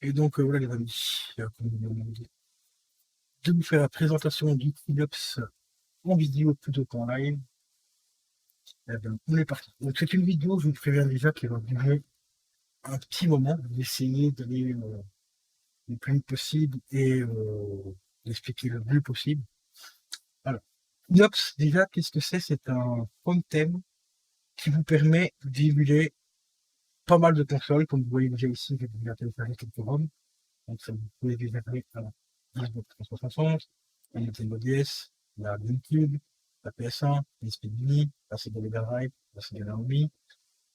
Et donc voilà les amis, je vais vous faire la présentation du Philips en vidéo plutôt qu'en live. Et bien, on est parti. Donc c'est une vidéo, je vous préviens déjà, qui va durer un petit moment. Je vais essayer d'aller le plus vite possible et d'expliquer le mieux possible. Alors, Philips, déjà, qu'est-ce que c'est? C'est un phone qui vous permet d'émuler pas mal de consoles, comme vous voyez déjà ici, j'ai déjà téléchargé quelques ROM. Donc ça, vous pouvez déjà faire la Xbox 360, la Nintendo DS, la GameCube, la PS1, la SP Mini, la Sega Mega Drive, la Sega Naomi,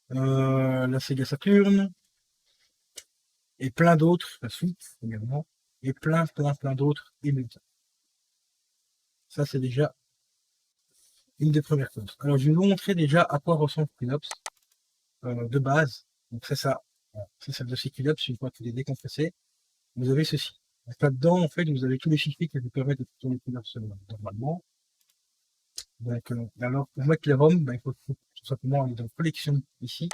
la Sega Saturn, et plein d'autres, la Switch également, et plein d'autres émulateurs. Ça, c'est déjà une des premières choses. Alors, je vais vous montrer déjà à quoi ressemble Philips de base. Donc, c'est ça. Voilà. C'est le dossier Philips. Une fois qu'il est décompressé, vous avez ceci. Donc, là-dedans, en fait, vous avez tous les fichiers qui vous permettent de tourner Philips normalement. Donc, alors, pour mettre les ROM, il faut tout simplement aller dans collection ici,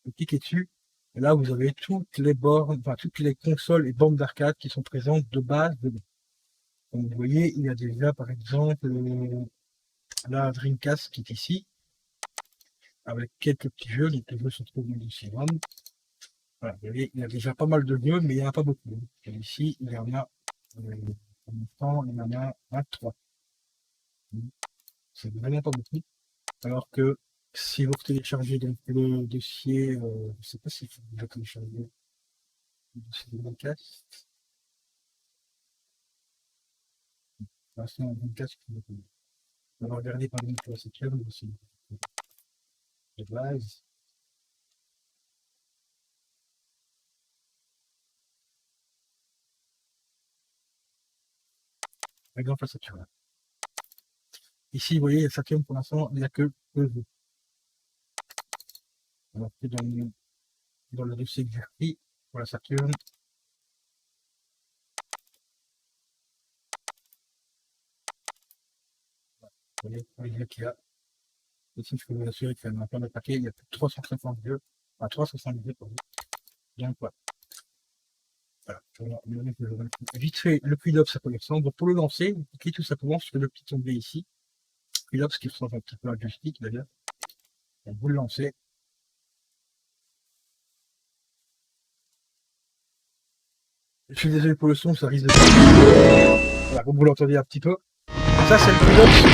et cliquer dessus. Et là, vous avez toutes les bornes, enfin, toutes les consoles et bornes d'arcade qui sont présentes de base dedans. Donc, vous voyez, il y a déjà, par exemple, la Dreamcast qui est ici, avec quelques petits jeux. Donc, les jeux se trouvent dans le dossier ROM. Voilà, vous voyez, il y a déjà pas mal de jeux, mais il n'y en a pas beaucoup. Et ici, il y en a, pour l'instant, il y en a 23. C'est vraiment pas beaucoup. Alors que si vous téléchargez donc le dossier, je ne sais pas si vous déjà téléchargé le dossier de Dreamcast. C'est un Dreamcast qui on va regarder par exemple la septième, le dossier de base. Par exemple la septième. Ici, vous voyez, la septième pour l'instant, il n'y a que deux jeux. Alors que dans le dossier que j'ai repris pour la Saturn, vous voyez qu'il y a, ici je peux vous assurer qu'il y en a plein de paquets, il y a plus de 350 jeux, enfin 370 jeux pour vous. Donc voilà. Voilà, vite fait, le Philips, ça peut ressemble. Donc pour le lancer, vous cliquez tout simplement sur le petit onglet ici. Philips qui ressemble un petit peu à un joystick d'ailleurs. Vous le lancez. Je suis désolé pour le son, ça risque de... Voilà, comme vous l'entendez un petit peu. Ça, c'est le Philips.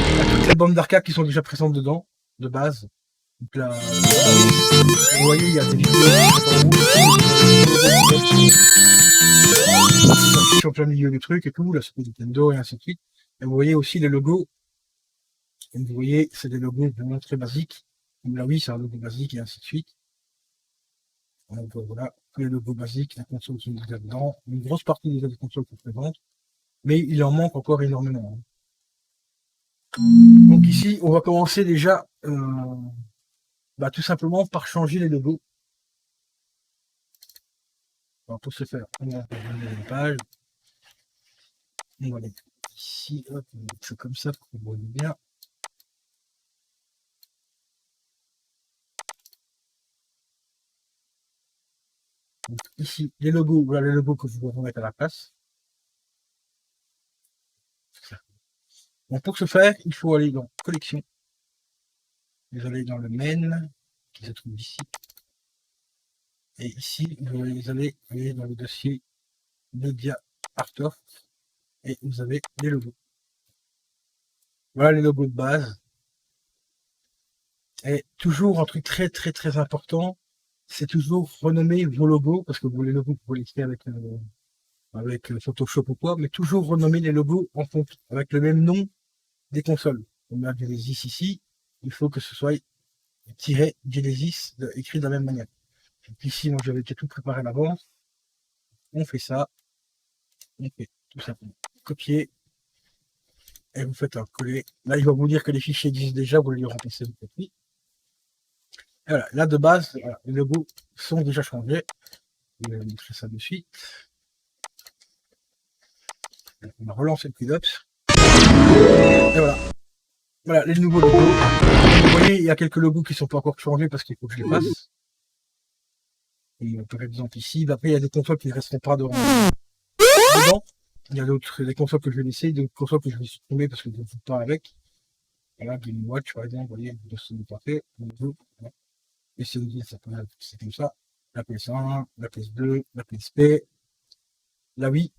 Il y a toutes les bandes d'arcade qui sont déjà présentes dedans, de base. Donc là, vous voyez, il y a des vidéos qui sont en plein milieu du truc et tout, là, c'est Nintendo et ainsi de suite. Et vous voyez aussi les logos. Et vous voyez, c'est des logos vraiment très basiques. Comme là, oui, c'est un logo basique et ainsi de suite. Donc voilà, tous les logos basiques, la console qui est déjà dedans. Une grosse partie des autres consoles sont présentes, mais il en manque encore énormément. Donc ici, on va commencer déjà tout simplement par changer les logos. Alors pour ce faire, on va regarder une page. On va aller ici, hop, on va mettre ça comme ça pour que vous voyez bien. Donc ici, les logos, voilà les logos que vous pouvez mettre à la place. Donc pour ce faire, il faut aller dans collection. Vous allez dans le main qui se trouve ici. Et ici, vous allez aller dans le dossier Media Artwork et vous avez les logos. Voilà les logos de base. Et toujours un truc très important, c'est toujours renommer vos logos, parce que les logos, vous pouvez les créer avec Photoshop ou quoi, mais toujours renommer les logos avec le même nom des consoles. On a Genesis ici, il faut que ce soit tiré Genesis écrit de la même manière. Donc ici, moi j'avais déjà tout préparé à l'avance. On fait ça. On fait tout simplement copier. Et vous faites un coller. Là, il va vous dire que les fichiers existent déjà, vous les remplacez vous faites. Et voilà, là de base, voilà, les logos sont déjà changés. Je vais vous montrer ça de suite. On va relancer le Philips. Et voilà. Voilà, les nouveaux logos. Vous voyez, il y a quelques logos qui sont pas encore changés parce qu'il faut que je les fasse. Et par exemple ici, après il y a des consoles qui ne resteront pas dedans. Il y a des consoles que je vais laisser, d'autres consoles que je vais supprimer parce que je ne joue pas avec. Voilà, Game Watch par exemple, vous voyez, ce n'est pas fait. Voilà. Et c'est comme ça. La PS1, la PS2, la PSP, la Wii.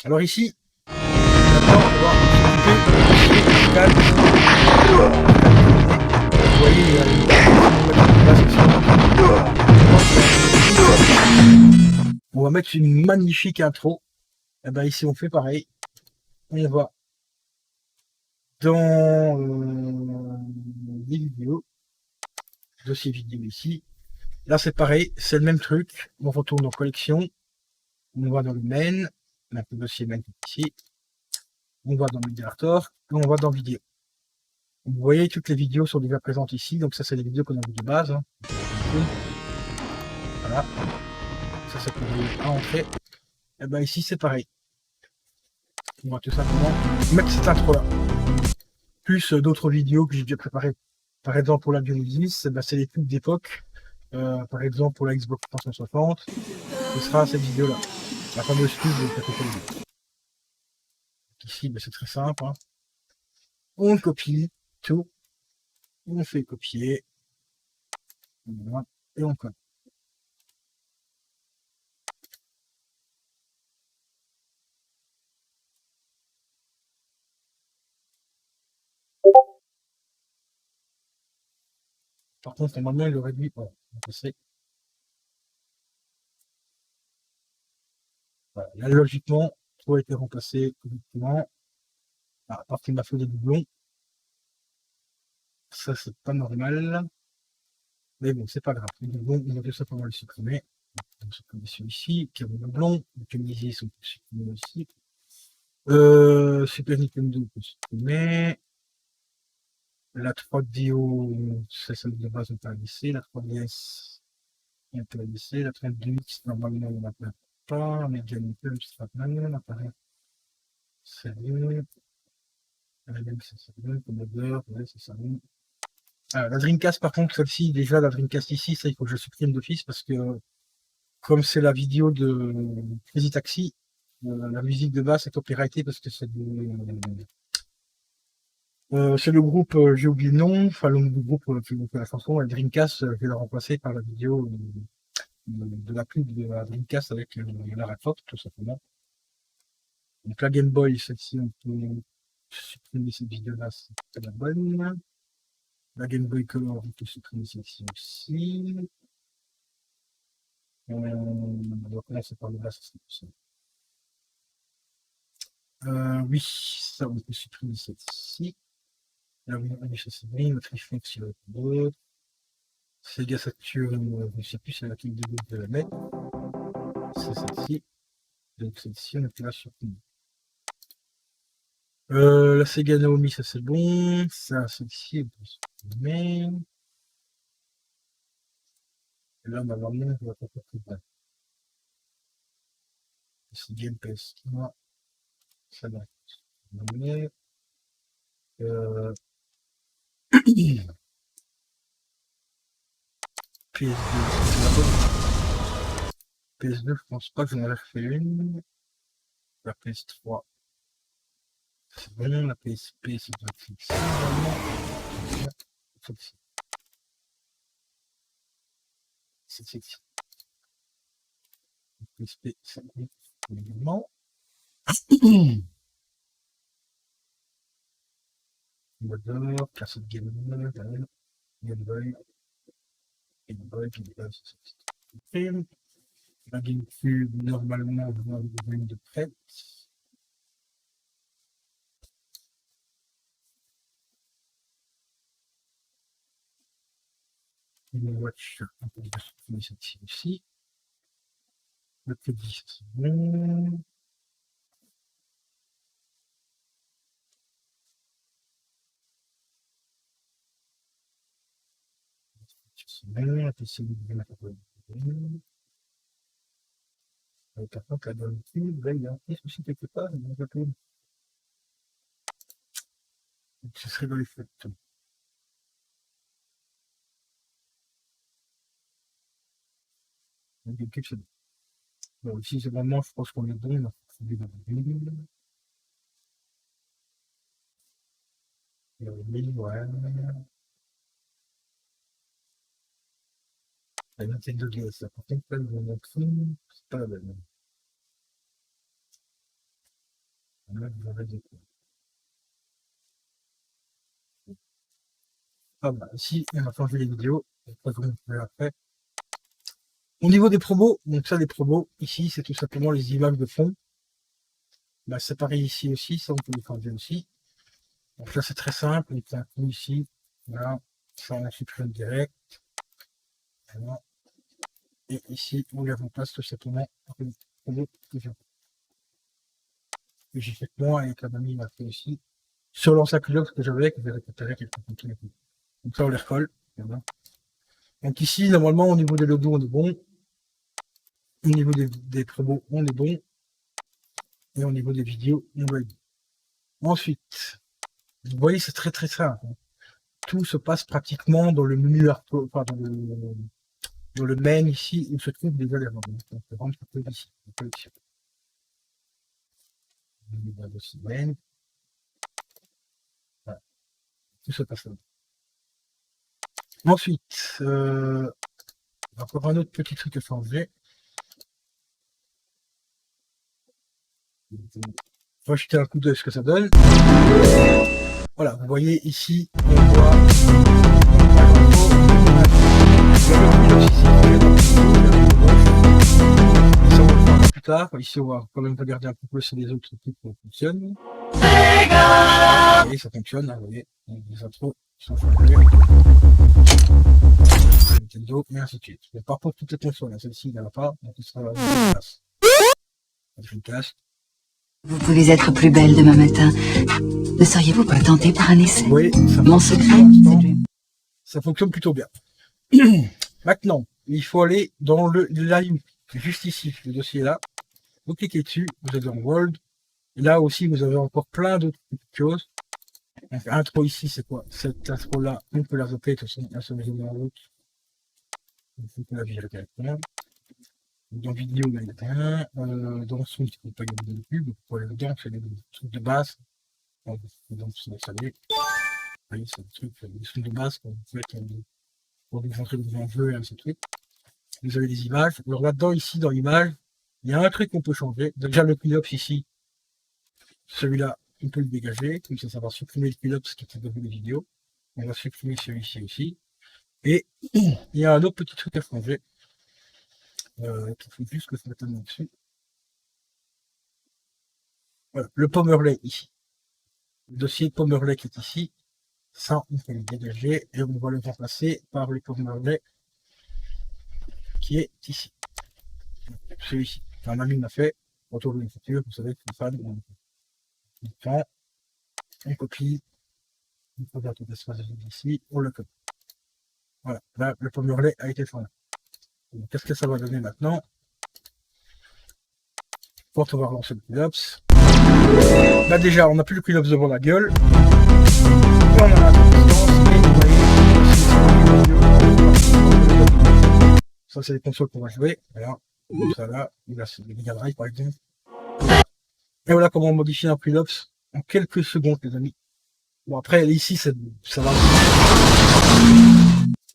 Alors ici, maintenant, on va voir s'occuper du Vous voyez, il y a on va mettre une magnifique intro. Et ben ici, on fait pareil. On va dans les vidéos, dossier vidéo ici. Là, c'est pareil, c'est le même truc. On retourne en collection. On va dans le main. On a le dossier main ici. On va dans Mediator et on va dans vidéo. Vous voyez, toutes les vidéos sont déjà présentes ici. Donc ça, c'est les vidéos qu'on a vues de base. Hein. Voilà. Ça, c'est pour les entrées. Et ben ici, c'est pareil. On va tout simplement mettre cette intro-là. Plus d'autres vidéos que j'ai déjà préparées. Par exemple, pour la 2010, ben, c'est les pubs d'époque. Par exemple, pour la Xbox 360, ce sera cette vidéo-là. La fameuse pub de Coca-Cola. Ici, ben, c'est très simple. Hein. On copie tout. On fait copier. Voilà, et on colle. Par contre, normalement, il le réduit pas. Voilà. Là, logiquement, tout a été remplacé correctement. À part qu'il m'a fait des doublons. Ça, c'est pas normal. Mais bon, c'est pas grave. Les doublons, on va tout simplement les supprimer. On va supprimer celui-ci, qui a des doublons. Les canisiers sont supprimés aussi. Super Nintendo, on peut supprimer. La 3DO, ça de base, on peut la laisser. La 3DS, on peut la laisser. La 32X, normalement, on n'a pas. Mais déjà, on peut, c'est pas mal. L'appareil, c'est mieux. La même, c'est mieux. Commodore, ouais, c'est ça. Ah, la Dreamcast, par contre, celle-ci, déjà, la Dreamcast ici, ça, il faut que je supprime d'office parce que, comme c'est la vidéo de Crazy Taxi, la musique de base est copyrightée parce que c'est le groupe, j'ai oublié le nom, enfin, le groupe qui fait la chanson, la Dreamcast, je vais la remplacer par la vidéo de la pub de la Dreamcast avec la Red Fox, tout simplement. Donc, la Game Boy, celle-ci, on peut supprimer cette vidéo-là, c'est la bonne. La Game Boy Color, on peut supprimer celle-ci aussi. On va commencer par le bas, ça serait possible. Oui, ça, on peut supprimer celle-ci. Là, oui, ça c'est bon. Notre Reflex, il va être d'autres. Sega Saturn, je ne sais plus c'est laquelle de l'autre de la mettre. C'est celle-ci. Donc celle-ci, on était là sur tout. La Sega Naomi, ça c'est bon. Ça, celle-ci, on peut supprimer. Et là, normalement, on va pas faire tout ça. C'est Game PS3. Ça va. PS2, c'est la bonne. PS2, je pense pas que j'en ai refait une. La PS3, c'est bon. La PSP, c'est doit être fixé. C'est sexy. La PSP, c'est bon. Évidemment. Commodore, cassette Game Boy, Game Boy, Game Boy, Game Boy, c'est sexy. La GameCube, normalement, on doit avoir une de prête. Une Watch, on peut supprimer celle-ci aussi. Le P10, c'est bon. C'est bon. La PC, on va bon. Par contre, la GameCube, là, il y a un petit souci quelque part. Donc, ce serait dans les fêtes. Donc, ok, c'est bon. Bon, ici, c'est vraiment, je pense qu'on est bon. Là. Ouais. La Nintendo DS, là. Par contre, là, mon fond, c'est pas la même. Là, vous aurez des coups. Ah, bah, ici, on a changé les vidéos. Je sais pas comment on fait après. Au niveau des promos, donc ça, les promos, ici, c'est tout simplement les images de fond. Bah, c'est pareil ici aussi, ça, on peut les changer aussi. Donc là, c'est très simple. On fait un coup ici. Voilà. Ça, on supprime direct. Voilà. Et ici, on les remplace tout simplement par les promos que j'ai fait moi et que la mamie m'a fait aussi. Sur l'ancien culotte que j'avais, que j'ai récupéré quelques photos. Donc ça, on les recolle. Voilà. Donc ici, normalement, au niveau des logos, on est bon. Au niveau des promos, on est bon. Et au niveau des vidéos, on va être bon. Ensuite, vous voyez, c'est très très simple. Tout se passe pratiquement dans le menu enfin, dans le main ici où se trouvent les éléments. Donc, on peut rendre un peu ici. On va aussi main. Voilà. Tout se passe là. Ensuite, encore un autre petit truc à changer. On va jeter un coup d'œil ce que ça donne. Voilà, vous voyez ici, on voit plus tard. Ici, on va quand même regarder un peu si les autres trucs fonctionnent. Et ça fonctionne, hein, vous voyez, les intros sont fonctionnés. Nintendo, et ainsi de suite. Mais par contre, toutes les consoles, celle-ci, il n'y en a pas, donc il sera à la place. Dreamcast. Vous pouvez être plus belle demain matin. Ne seriez-vous pas tenté par un essai? Oui, Mon secret, c'est ça fonctionne plutôt bien. Maintenant, il faut aller dans le live, juste ici, le dossier là. Vous cliquez dessus, vous êtes dans World. Et là aussi, vous avez encore plein d'autres petites choses. Donc, intro ici, c'est quoi? Cette intro-là, on peut la zapper, de toute façon, elle se met dans la route. Il faut que la virer directement. Dans vidéo, il y en a rien. Dans son, il ne faut pas y avoir de pub. Vous pouvez aller dedans, c'est des trucs de base. Donc, c'est installé. Vous voyez, c'est des trucs, des trucs de base qu'on peut mettre pour vous montrer dans un jeu et ainsi de suite. Vous avez des images. Alors là-dedans, ici, dans l'image, il y a un truc qu'on peut changer. Déjà, le cleanups ici, celui-là, on peut le dégager. Comme ça va supprimer le cleanups qui était devenu les vidéos. On va supprimer celui-ci aussi. Et il y a un autre petit truc à changer. Il faut juste que je mette un nom dessus. Voilà, le Pomerley ici. Le dossier Pomerley qui est ici. Ça, on peut le dégager et on va le remplacer par le Pomerley qui est ici. Celui-ci. Un ami m'a fait. Retour de futur, vous savez, c'est fan. On prend, on copie, on regarde tout l'espace ici, on le copie. Voilà, là, le Pomerley a été fait. Qu'est-ce que ça va donner maintenant? Quand on va relancer le Cleanups, bah déjà, on n'a plus le Cleanups devant la gueule. Et on a la distance. Et vous voyez, ça, c'est les consoles qu'on va jouer. Voilà, comme ça là, il a le Mega Drive par exemple. Et voilà comment on modifie un Cleanups en quelques secondes, les amis. Bon, après, ici, ça va.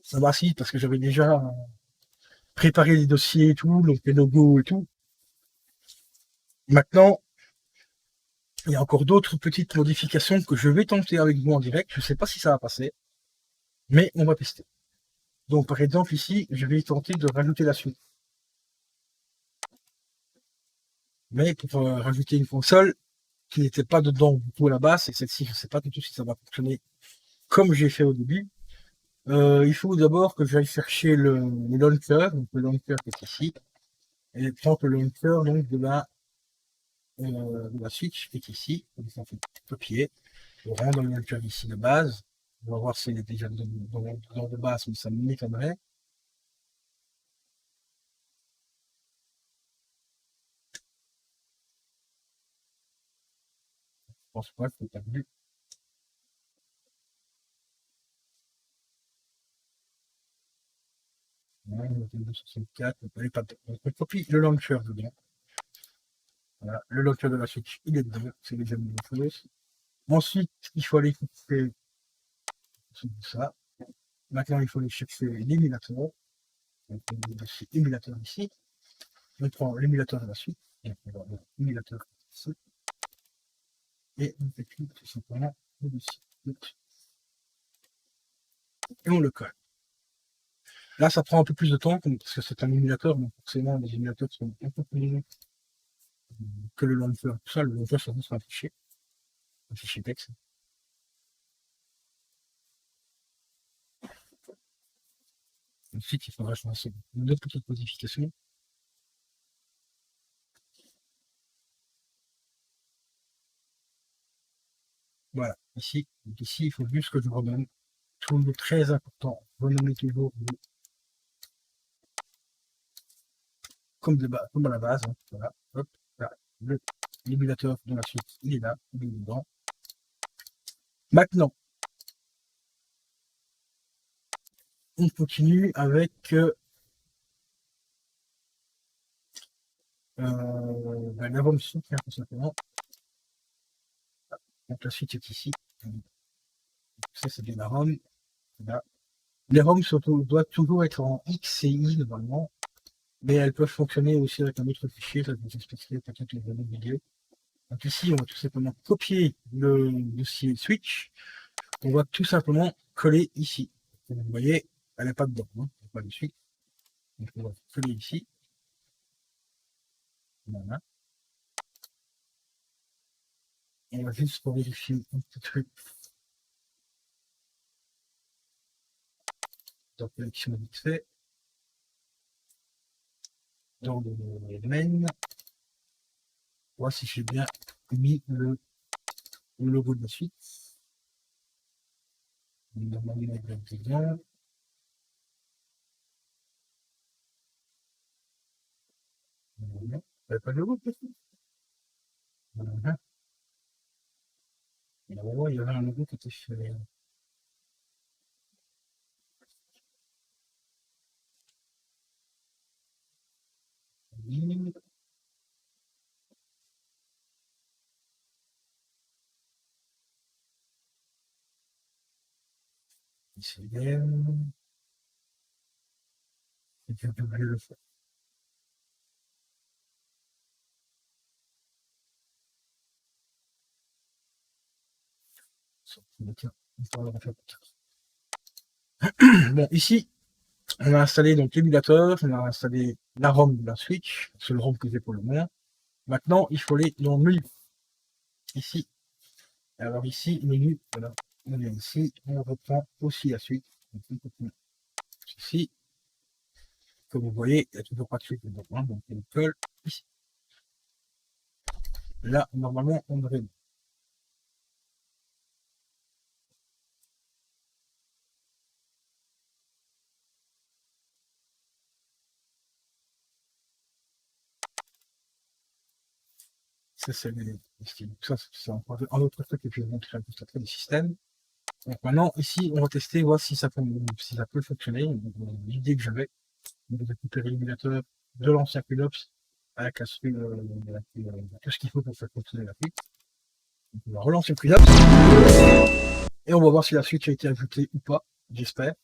Ça va si, parce que j'avais déjà préparé les dossiers et tout, donc les logos et tout. Maintenant, il y a encore d'autres petites modifications que je vais tenter avec vous en direct. Je ne sais pas si ça va passer, mais on va tester. Donc, par exemple, ici, je vais tenter de rajouter la suite. Mais pour rajouter une console qui n'était pas dedans du tout à la base, et celle-ci, je ne sais pas du tout si ça va fonctionner comme j'ai fait au début. Il faut d'abord que j'aille chercher le launcher, donc le launcher qui est ici, et prendre le launcher donc de la Switch qui est ici, donc ça fait copier, on rentre dans le launcher ici de base, on va voir s'il est déjà dans de base, mais ça m'étonnerait. Je pense pas que c'est perdu. 64, elle n'est pas dedans. Donc, on copie le launcher dedans. Voilà, le launcher de la Switch, il est dedans, c'est les mêmes choses. Ensuite, il faut aller chercher ça. Maintenant, il faut aller chercher l'émulateur. Donc, on a l'émulateur ici. On prend l'émulateur de la Switch. Donc, on va l'émulateur ici. Et on fait clic tout simplement dessus. Et on le colle. Là, ça prend un peu plus de temps, parce que c'est un émulateur, donc forcément, les émulateurs sont un peu plus longs que le launcher. Tout ça, le launcher, c'est juste un fichier texte. Ensuite, il faudra changer une autre petite modification. Voilà, ici, donc ici, il faut juste que je renomme. Chose très important, renommer toujours comme à la base. Hein, voilà, hop, là, l'émulateur de la suite, il est là, il est dedans. Maintenant, on continue avec la ROM suite, tout simplement. Donc la suite est ici. Ça, c'est bien la ROM. Là. Les ROM doivent toujours être en X et Y normalement, mais elles peuvent fonctionner aussi avec un autre fichier, ça je vous expliquerai peut-être dans une vidéo. Donc ici, on va tout simplement copier le dossier Switch, on va tout simplement coller ici. Donc, vous voyez, elle n'est pas dedans, hein, pas dessus. Donc on va coller ici. Voilà. On va juste pour vérifier un petit truc. Donc l'élection vite fait. Dans le main, voir si j'ai bien mis le logo de la suite. Normalement, il est bien dedans. Voilà. Pas de logo, peut-être. Voilà. Normalement, il y avait un logo qui était fait. Ici, j'ai oublié le faire. Bon, ici, on a installé donc l'émulateur, on a installé la ROM de la Switch, c'est le ROM que j'ai pour le moment. Maintenant, il faut aller dans le menu. Ici. Alors ici, menu, voilà. On vient ici, on reprend aussi la suite. Ici, comme vous voyez, il n'y a toujours pas de suite dedans, hein, donc on colle ici. Là, normalement, on devrait. Ça, c'est un autre truc que je vais montrer un peu après des systèmes. Donc maintenant, ici, on va tester, voir si ça peut fonctionner. L'idée que j'avais, de récupérer l'émulateur de l'ancien Culops avec la suite, tout ce qu'il faut pour faire fonctionner la suite. Donc, on va relancer le Culops et on va voir si la suite a été ajoutée ou pas, j'espère.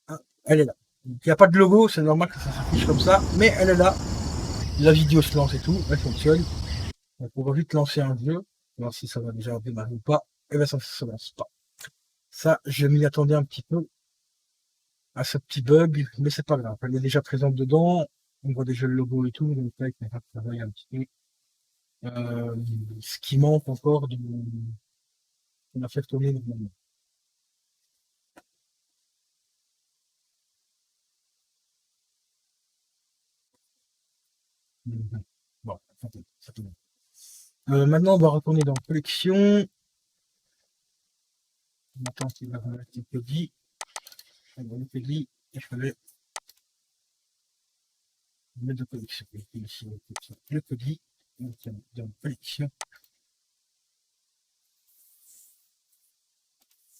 Ah, elle est là. Donc, il n'y a pas de logo, c'est normal que ça s'affiche comme ça, mais elle est là. La vidéo se lance et tout, elle fonctionne. Donc on va vite lancer un jeu, voir si ça va déjà démarrer ou pas. Et bien ça ne se lance pas. Ça, je m'y attendais un petit peu à ce petit bug, mais c'est pas grave. Elle est déjà présente dedans. On voit déjà le logo et tout, donc là, il va travailler un petit peu. Ce qui manque encore de la faire tourner normalement. Bon, ça tourne. Maintenant, on va retourner dans collection. On attend qu'il va remettre le petit. On va le petit et je vais mettre de collection. Ici, le petit. Dans collection.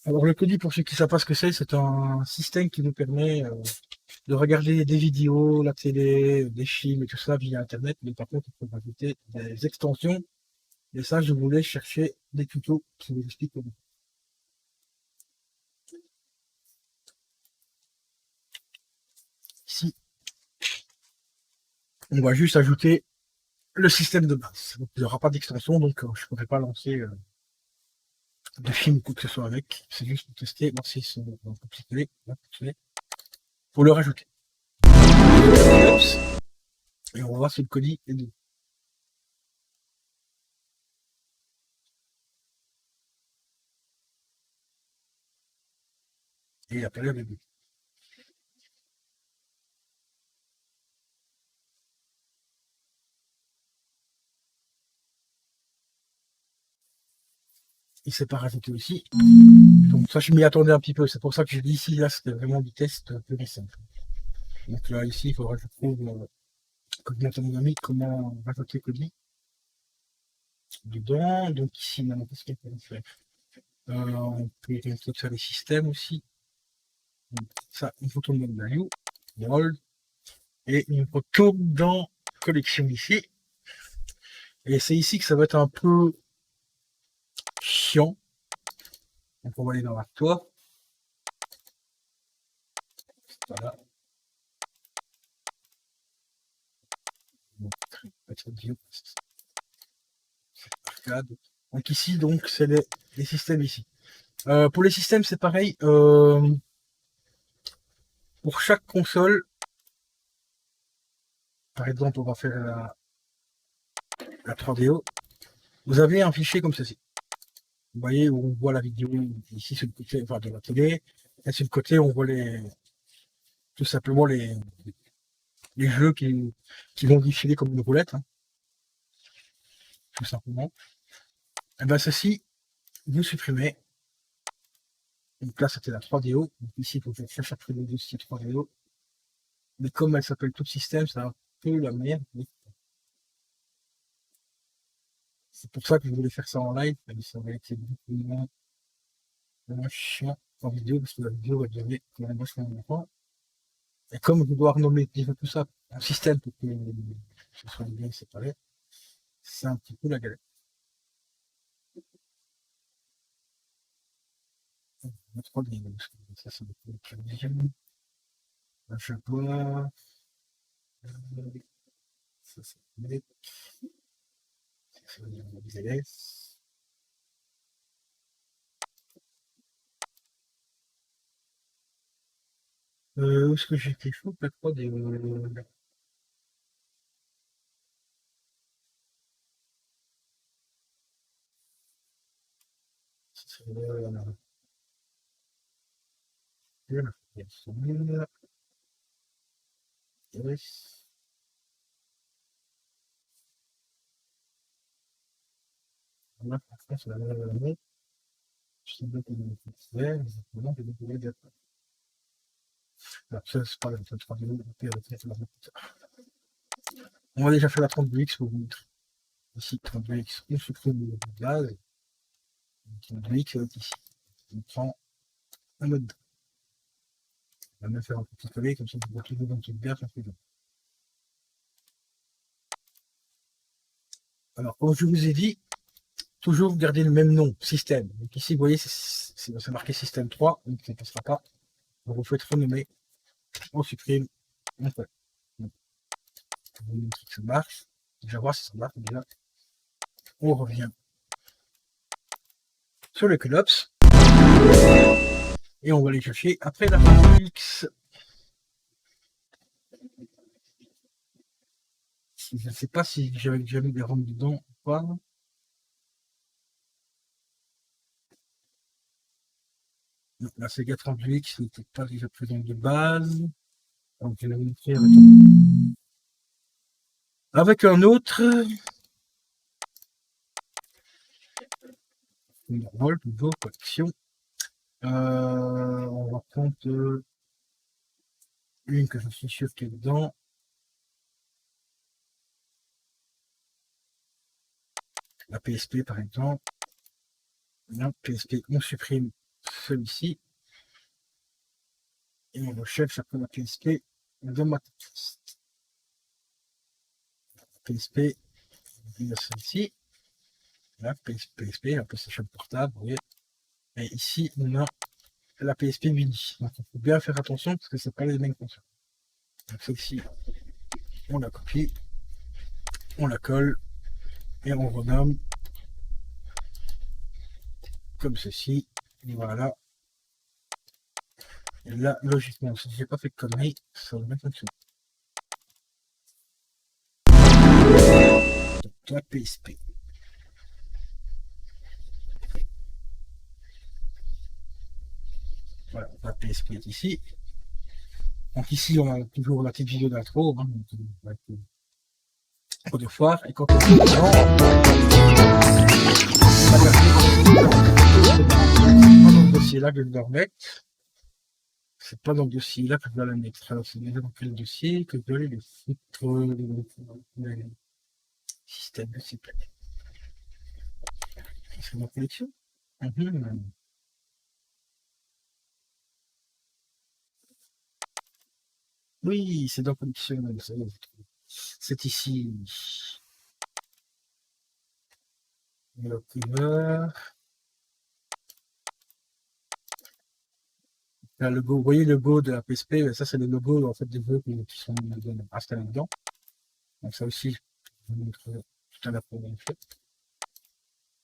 Alors le Kodi, pour ceux qui ne savent pas ce que c'est un système qui nous permet de regarder des vidéos, la télé, des films et tout ça via Internet, mais par contre, il faut rajouter des extensions. Et ça, je voulais chercher des tutos qui vous expliquent comment. Ici, on va juste ajouter le système de base. Donc, il n'y aura pas d'extension, donc je ne pourrais pas lancer de film ou quoi que ce soit avec. C'est juste pour tester, voir si c'est fonctionner, pour le rajouter. Et on va voir si le colis est bon. Et la période est bonne. Il s'est pas rajouté aussi. Donc ça, je m'y attendais un petit peu. C'est pour ça que j'ai dit ici, là, c'était vraiment du test plus simple. Donc là, ici, il faudra que je trouve, comme dit mon ami, comment rajouter colis dedans. Donc ici, maintenant, qu'est-ce qu'on peut faire on peut faire les systèmes aussi. Donc, ça, une photo de mode value, world, et une photo dans collection ici. Et c'est ici que ça va être un peu chiant. Donc on va aller dans l'artois. Voilà. Donc ici, donc, c'est les systèmes ici. Pour les systèmes, c'est pareil. Pour chaque console, par exemple, on va faire la 3DO. Vous avez un fichier comme ceci. Vous voyez où on voit la vidéo ici sur le côté, enfin de la télé. Et sur le côté, on voit tout simplement les jeux qui vont défiler comme une roulette. Hein, tout simplement. Et bien ceci, vous supprimez. Donc là, c'était la 3DO. Donc ici, il faut faire chaque fois le dossier 3DO. Mais comme elle s'appelle tout système, c'est un peu la merde. C'est pour ça que je voulais faire ça en live, mais ça aurait été beaucoup moins chiant en vidéo, parce que la vidéo va durer quand même vachement longtemps. Et comme je dois renommer déjà tout ça en système pour que ce soit bien séparé, c'est un petit peu la galère. La 3D, ça c'est le deuxième. Un chapeau, ça c'est le les LS. Où est-ce que j'ai quelque chose, la 3D c'est LS. Là, franchement, c'est la même année. Je sais pas comment on peut faire, exactement, j'ai découvert des alors, ça, c'est pas la 3D, on va déjà faire la 32X pour vous montrer. Ici, 32X, on supprime le gaz. 32X, ici. On prend un mode. On va même faire un petit coller, comme ça, on peut toujours dans une petite berge, alors, comme je vous ai dit, toujours garder le même nom, système. Donc ici, vous voyez, c'est marqué système 3, donc ça ne passera pas. Donc, vous faites renommer, on supprime, on fait. Donc, on vous montre que ça marche. Déjà voir si ça marche déjà. On revient sur le Clops. Et on va aller chercher après la X. Je ne sais pas si j'avais déjà mis des ROM dedans ou pas. Non, la Sega 38X n'était pas déjà présente de base. Donc je vais vous montrer avec un autre. Une rôle, toujours, collection. On va prendre une que je suis sûr qu'il est dedans. La PSP par exemple. Non, PSP, on supprime celui-ci. Et on recherche après la PSP de ma tête. PSP, il y a celle-ci. La PSP, la PlayStation portable, vous voyez. Et ici, on a la PSP mini. Donc, il faut bien faire attention parce que c'est pas les mêmes consoles. Donc, celle-ci, on la copie, on la colle et on renomme comme ceci. Voilà. Et là, logiquement, si j'ai pas fait de conneries, ça va bien fonctionner. Donc, la PSP. Voilà, la PSP est ici. Donc ici, on a toujours la petite vidéo d'intro, hein, pour de foire. Et quand on est dedans, c'est pas dans le dossier là que je dois remettre. C'est pas dans le dossier là que je dois la mettre. Alors, c'est déjà dans quel dossier que je dois aller les foutre le système de cycle. C'est ma collection. Oui, c'est dans collection. C'est ici. Le cover. Là, le logo, vous voyez le logo de la PSP, ça c'est le logo en fait des jeux qui sont installés dedans. Donc ça aussi, je vous montrerai tout à l'heure pour le fait.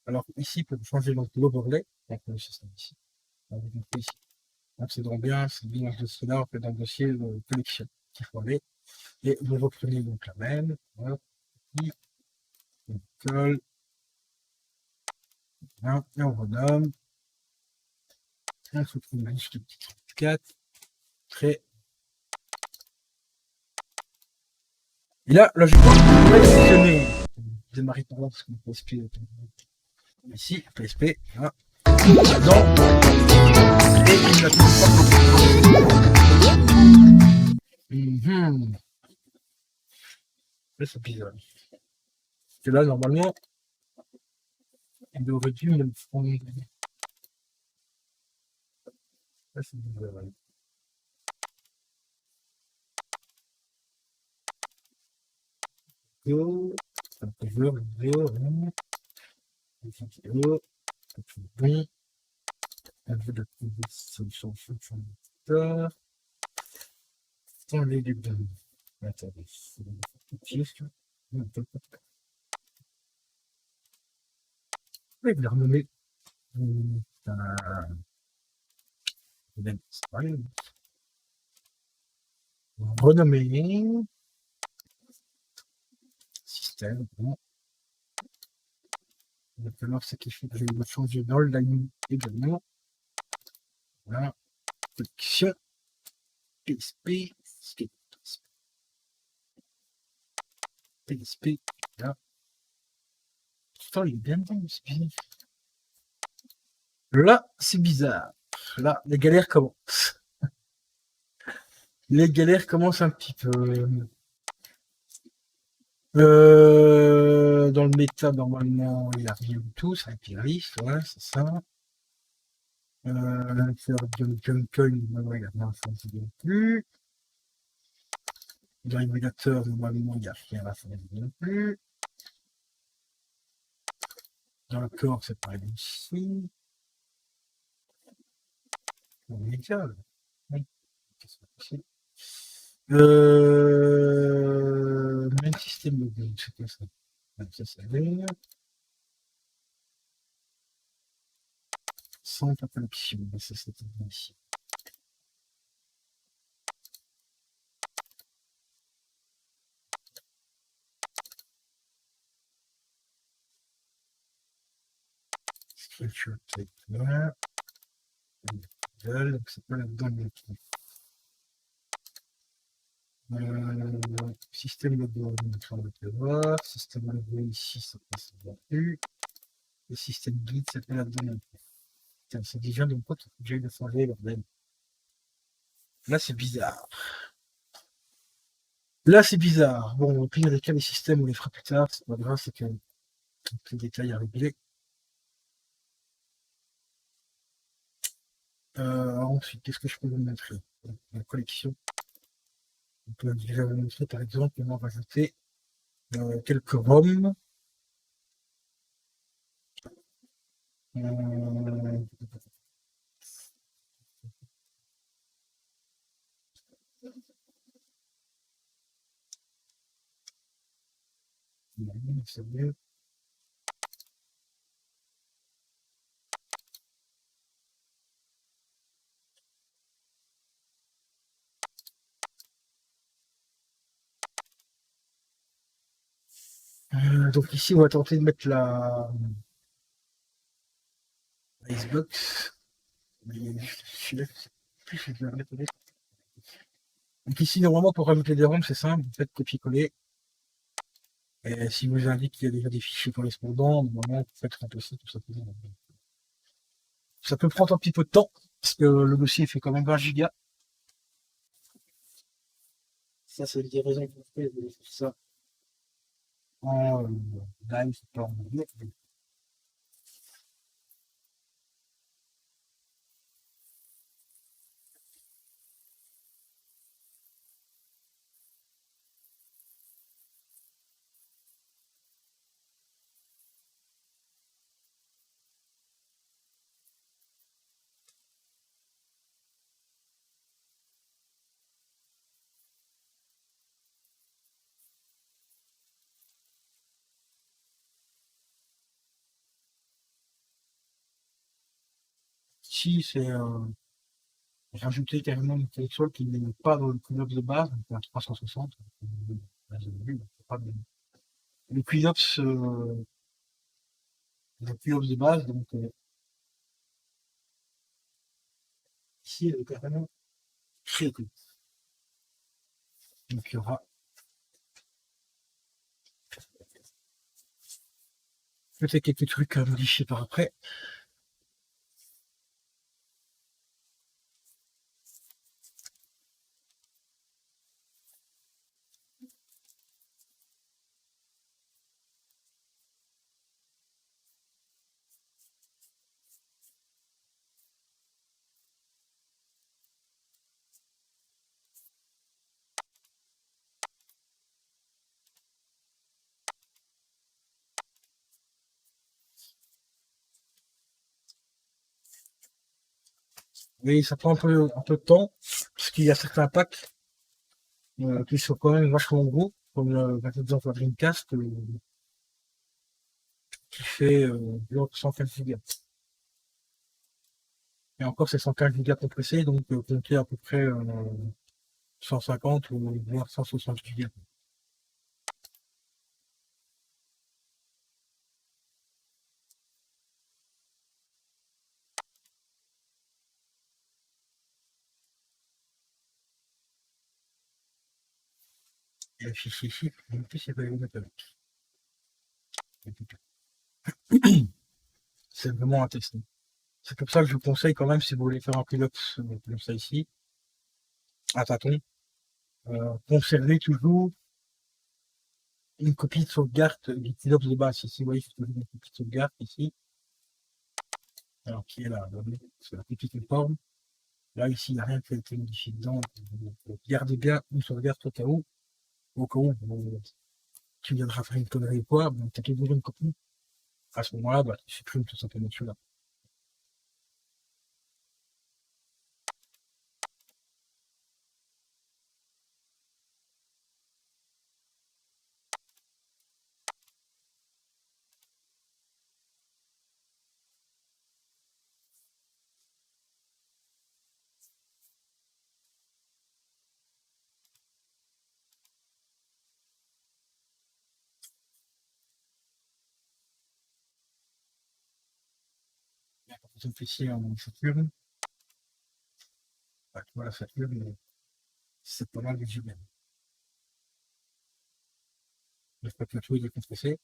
Alors ici, pour changer l'overlay, donc le système ici. Donc ici. Donc c'est bien dans ce dossier-là, en fait dans le dossier de collection qu'il faut aller. Et vous reprenez donc la même. Voilà. On colle. Voilà. Et on renomme. On se trouve juste le petit 4. Très. Et là, logiquement, on va sélectionner. Démarrer par là parce qu'on peut PSP. Ici, PSP. Voilà. Là-dedans. Et il n'a plus pas. Là, c'est bizarre. Parce que là, normalement, il aurait dû me le prendre. Là, c'est bizarre. Vidéo, vidéo, vidéo, bon, un peu de solution fonctionnelle. Dans les librairies. Attendez, c'est une question. Oui, je l'ai renommé. Renommé. Système. Bon. Alors, c'est qu'il faut que je vais changer dans le line également. Voilà. Collection. PSP. PSP. Là. Putain, il est bien dedans, c'est bizarre. Là, c'est bizarre. Là, les galères commencent. Les galères commencent un petit peu. Dans le méta, normalement, il n'y a rien du tout. C'est un pyriste, ouais, c'est ça. Faire John Coin, il n'y a rien non plus. Dans l'émulateur, normalement, il n'y a rien à faire non plus. Dans le corps, c'est pareil ici. Dans les médias, oui. Même système de build, c'est quoi ça? Ça, c'est bien. Sans collection, ça c'était bien ici. Structure type là. Donc c'est pas là-dedans le truc. Système logo, on va le voir. Système logo ici, ça passe bien plus. Le système guide, c'est pas là-dedans. C'est déjà de mon pote, il faut que j'aille le changer, bordel. Là, c'est bizarre. Là, c'est bizarre. Bon, au pire des cas, les systèmes, on les fera plus tard. C'est pas grave, c'est que les détails à régler. Ensuite, qu'est-ce que je peux vous montrer? La collection. On peut déjà vous montrer par exemple comment rajouter quelques ROM. Euh, c'est mieux. Donc ici, on va tenter de mettre la Xbox. Mais celui-là, je sais plus si je vais la mettre. Donc ici, normalement, pour rajouter des ROM, c'est simple. Vous faites copier-coller. Et si vous indique qu'il y a déjà des fichiers correspondants, normalement, vous faites remplacer tout simplement. Ça peut prendre un petit peu de temps, parce que le dossier fait quand même 20 gigas. Ça, c'est des raisons pour lesquelles je vais faire ça en live, pas en direct. Ici, c'est rajouter carrément une collection qui n'est pas dans le QNOPS de base, donc un 360. Là, j'ai vu, c'est pas bien. Le QNOPS, le QNOPS de base, donc ici, elle est carrément très cool. Donc il y aura peut-être quelques trucs à modifier par après. Mais ça prend un peu de temps, parce qu'il y a certains packs qui sont quand même vachement gros, comme par exemple la Dreamcast, qui fait genre 115 gigas. Et encore, c'est 115 gigas compressés, donc compter à peu près 150 ou voire 160 gigas. Et le fichier FIP, en plus, c'est pas les avec. C'est vraiment à tester. C'est pour ça que je vous conseille quand même, si vous voulez faire un pilote comme ça ici, à tâtons, conservez toujours une copie de sauvegarde du pilote de base. Ici, vous voyez, c'est toujours une copie de sauvegarde ici. Alors, qui est là, c'est la petite forme. Là, ici, il n'y a rien qui a été modifié dedans. Gardez bien une sauvegarde au cas où tu viendras faire une connerie ou quoi, tu as toujours une copie. À ce moment-là, tu supprimes tout simplement celui-là. Par exemple, ici, en Saturne, tu vois la Saturne, c'est pas mal visuel. J'espère que la chose est compressée.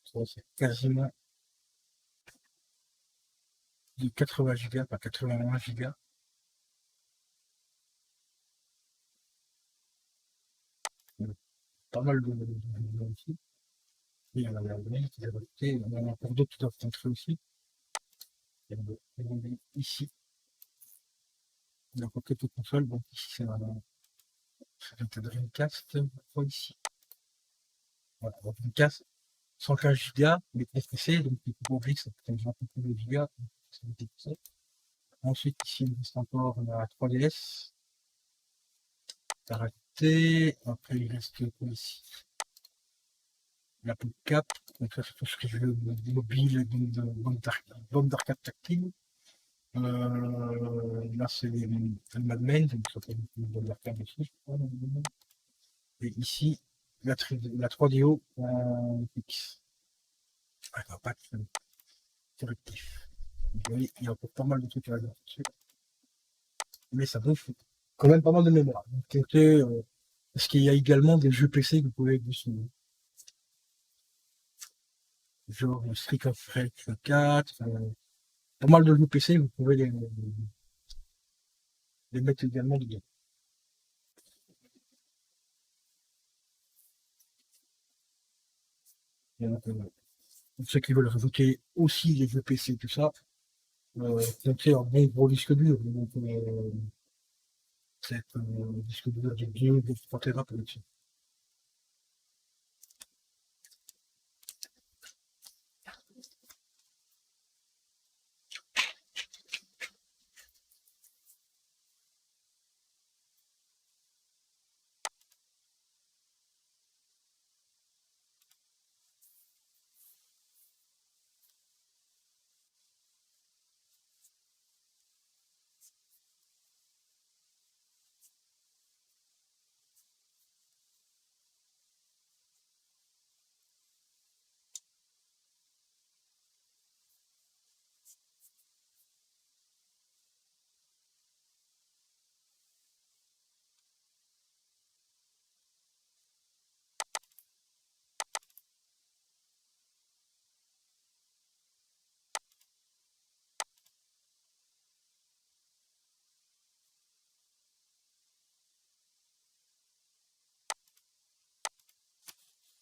Ça, c'est quasiment de 80 gigas, pas 81 gigas. Pas mal de ici. Et on a qui est ajouté, on en a encore d'autres qui doivent entrer aussi. Et on est ici. On a encore quelques consoles, donc ici c'est un Dreamcast, je crois ici. Voilà, donc Dreamcast, 115 Go, il est compressé, donc il faut pas oublier que ça peut être un peu plus de gigas. Ensuite, ici, il reste encore la 3DS. Arrêté. Après, il reste quoi ici? La Cap. Donc ça, c'est tout ce que je veux, mobile, bombe d'arcade tactile. Là, c'est le Mad Men, donc ça peut être une bombe d'arcade aussi, je crois. Et ici, la 3DO en fixe. Ah, non, pas directif. Vous voyez, il y a encore pas mal de trucs à regarder dessus. Mais ça bouffe quand même pas mal de mémoire. Donc, parce qu'il y a également des jeux PC que vous pouvez dessus. Genre Street of Rage 4, pas mal de jeux PC, vous pouvez les mettre également dedans. Donc, pour ceux qui veulent rajouter aussi les jeux PC, tout ça, comptez un bon gros disque dur. Donc, c'est un disque dur de 2-3 Tera pour dessus.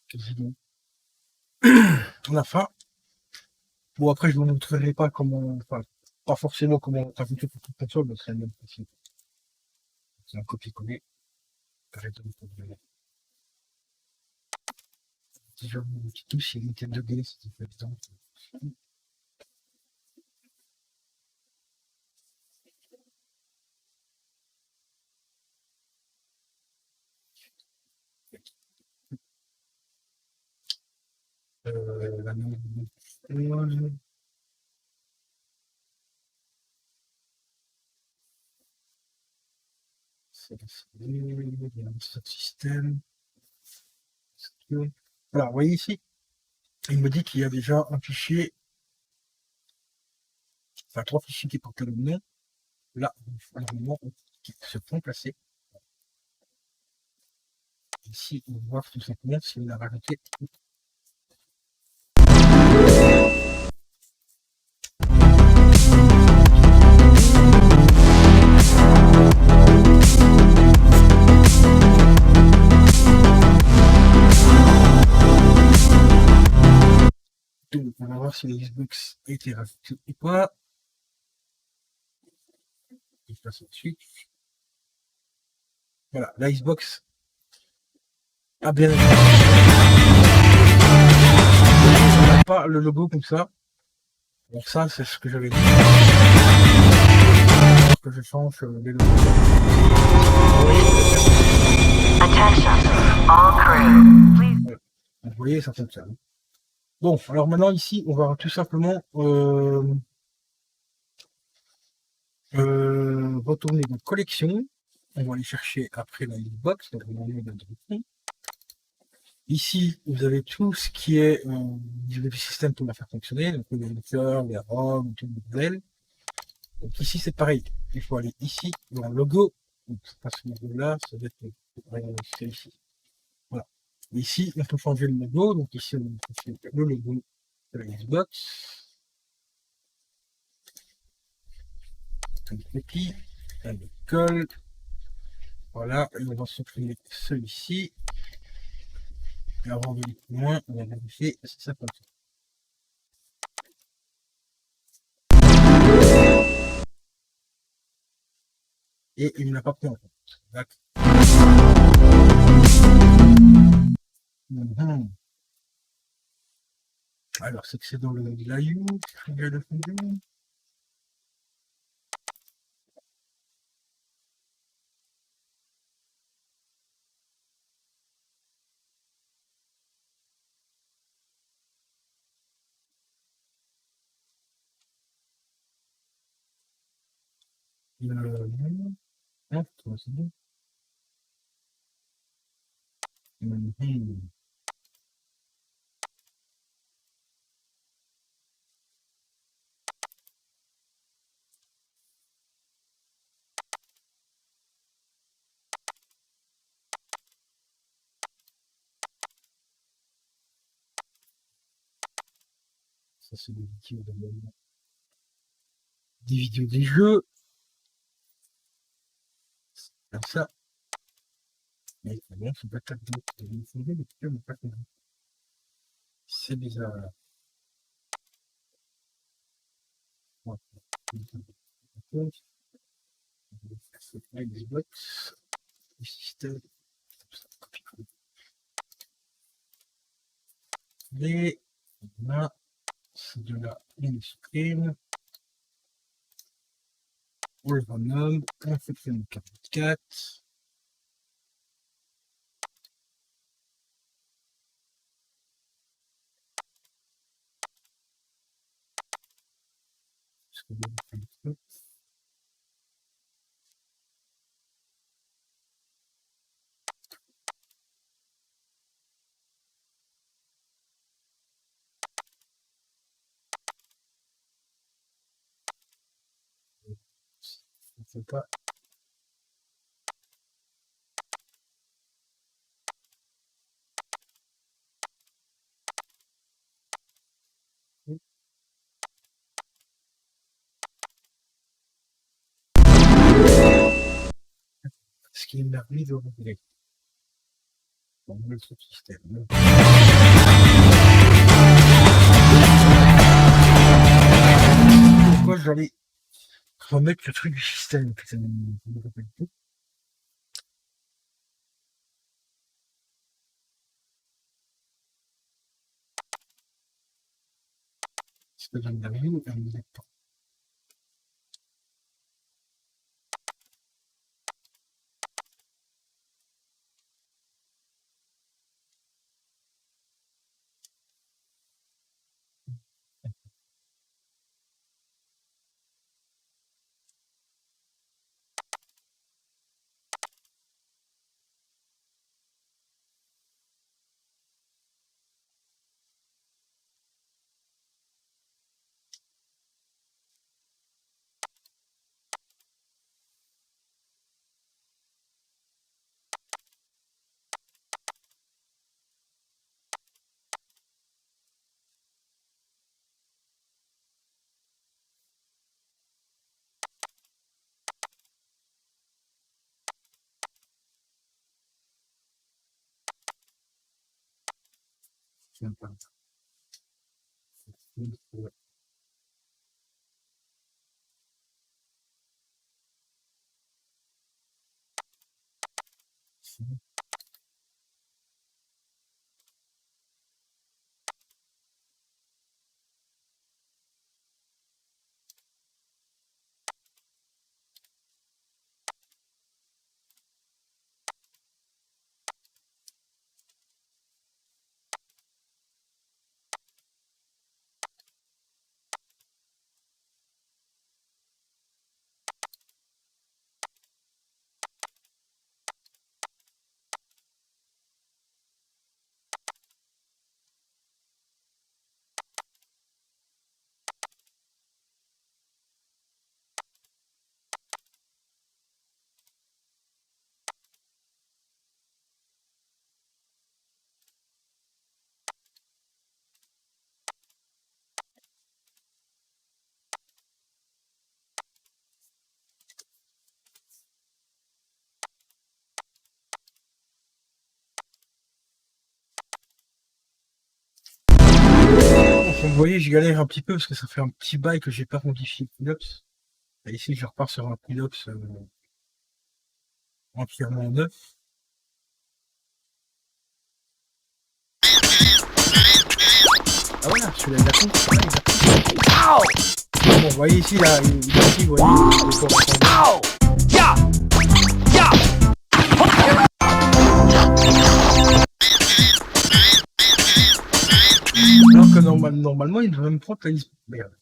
Quasiment. On a faim. Bon, après, je ne vous montrerai pas comment, enfin, pas forcément comment rajouter pour toute console, mais c'est le même principe. C'est un copier-coller. Si je vous dis tout, c'est Nintendo DS, c'est pas évident. La nouvelle c'est le système. Voilà, vous voyez ici, il me dit qu'il y a déjà un fichier, enfin 3 fichiers qui portent le nom. Là, normalement, qui se font placer. Ici, on voit tout simplement si on a rajouté. Donc, on va voir si les Xbox a été rajouté ou pas. Je passe tout de suite. Voilà, la Xbox a bien été. On n'a pas le logo comme ça. Donc ça, c'est ce que j'avais dit. Que je change les logos. Voilà. Vous voyez, ça fonctionne. Bon, alors maintenant ici, on va tout simplement retourner dans collection. On va aller chercher après la Xbox. Donc on va aller dans le ici, vous avez tout ce qui est du système pour la faire fonctionner, donc les lecteurs, les ROM, tout le modèle. Donc ici, c'est pareil. Il faut aller ici, dans le logo. Donc, c'est pas ce logo-là, ça doit être c'est ici. Voilà. Ici, on peut changer le logo. Donc ici, on peut changer le logo de la Xbox. Un petit, un colle. Voilà, et on va supprimer celui-ci. Et avant d'aller plus loin, on va vérifier si ça fonctionne. Et il ne l'a pas pris en compte. D'accord. Alors, c'est que c'est dans le layout, regarde le fond. Ah, c'est bon. Ça, c'est des vidéos des jeux. Comme ça. Mais très bien, c'est pas très bien. C'est bizarre. Ouais. Avec des bots, des systèmes, et on a c'est de la screen, Wolverhampton, Infection 44. On fait pas. Ce qui est merveilleux de regarder. Dans notre système. Pourquoi j'allais remettre le truc du système? Ça me rappelle tout. C'est que j'en avais une, elle me pas. C'est un peu. Comme vous voyez, je galère un petit peu parce que ça fait un petit bail que j'ai pas modifié le Pilops. Et ici, je repars sur un Pilops entièrement neuf. Ah voilà, celui-là, il a compris. Bon, vous voyez ici, là, ici, vous voyez, les corps ensemble. Alors que normalement, il devrait me prendre la liste. Merde.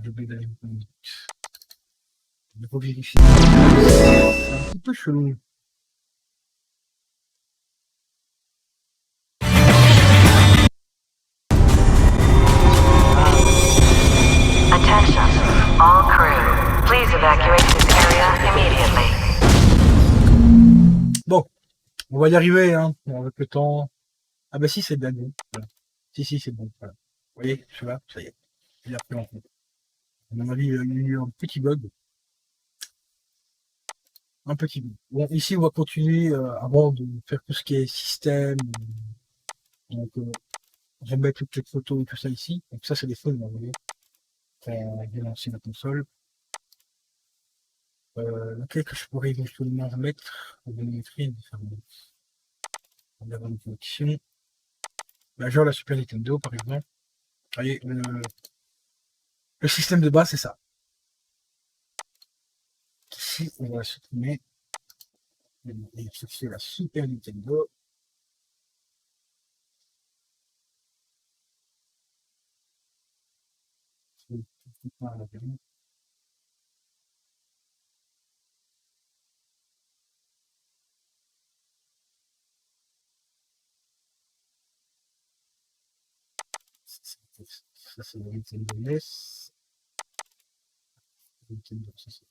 J'ai oublié d'aller. Il faut vérifier. C'est un petit peu chelou. Attention, all crew. Please evacuate this area immediately. Bon, on va y arriver, hein, avec le temps. Ah bah si, c'est bien bon. Voilà. Si, c'est bon. Voilà. Vous voyez, celui-là, ça y est. Il a pris en compte. À mon avis, il y a eu un petit bug. Un petit bug. Bon, ici, on va continuer avant de faire tout ce qui est système. Donc, remettre toutes les photos et tout ça ici. Donc ça, c'est des photos, vous voyez. On va lancer la console. Laquelle que je pourrais éventuellement remettre. On va montrer une connexion. Bah, genre la Super Nintendo, par exemple. Vous voyez, le système de base, c'est ça. Ici, on va supprimer. Et chercher la Super Nintendo. Ça, c'est le Nintendo NES. Nintendo, ça, c'est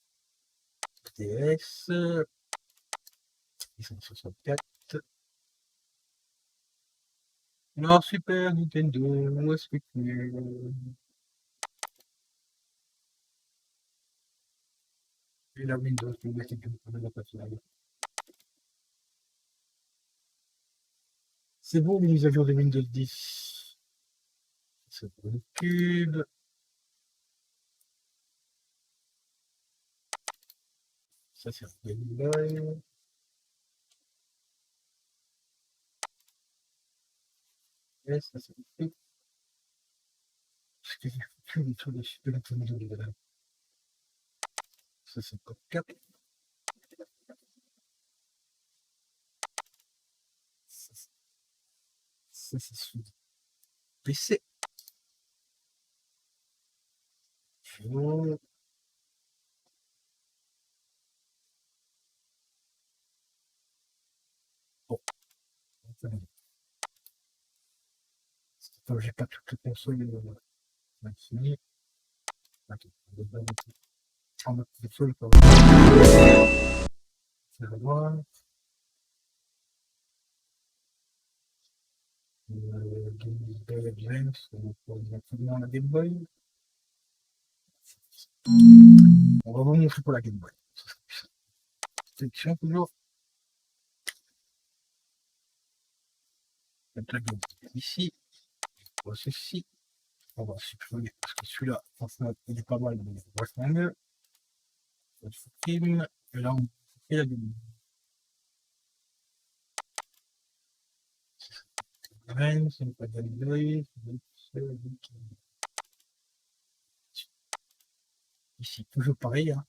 DS. 64. Non, Super Nintendo, où est-ce que tu es? Et la Windows, tu me laisses la passer. C'est bon, les mises à jour de Windows 10. C'est pour le cube. Ça, c'est un Game Boy. Et ça, c'est le cube. Parce que j'ai foutu le tour de Super Nintendo dedans. Ça, c'est le code 4. Ça, c'est sous PC. Bon. Attends, j'ai pas toutes les consoles fini. Ok, en mode console, quand même. C'est le voir. Game Boy Advance, pour exactement la Game Boy. On va vous montrer pour la Game Boy. Sélection toujours. Donc la Game Boy ici. On va ceci. On va supprimer parce que celui-là, franchement, il est pas mal, mais vachement mieux. On supprime. Et là, on fait la Game Boy. C'est pas Game Boy. Ici, toujours pareil, hein.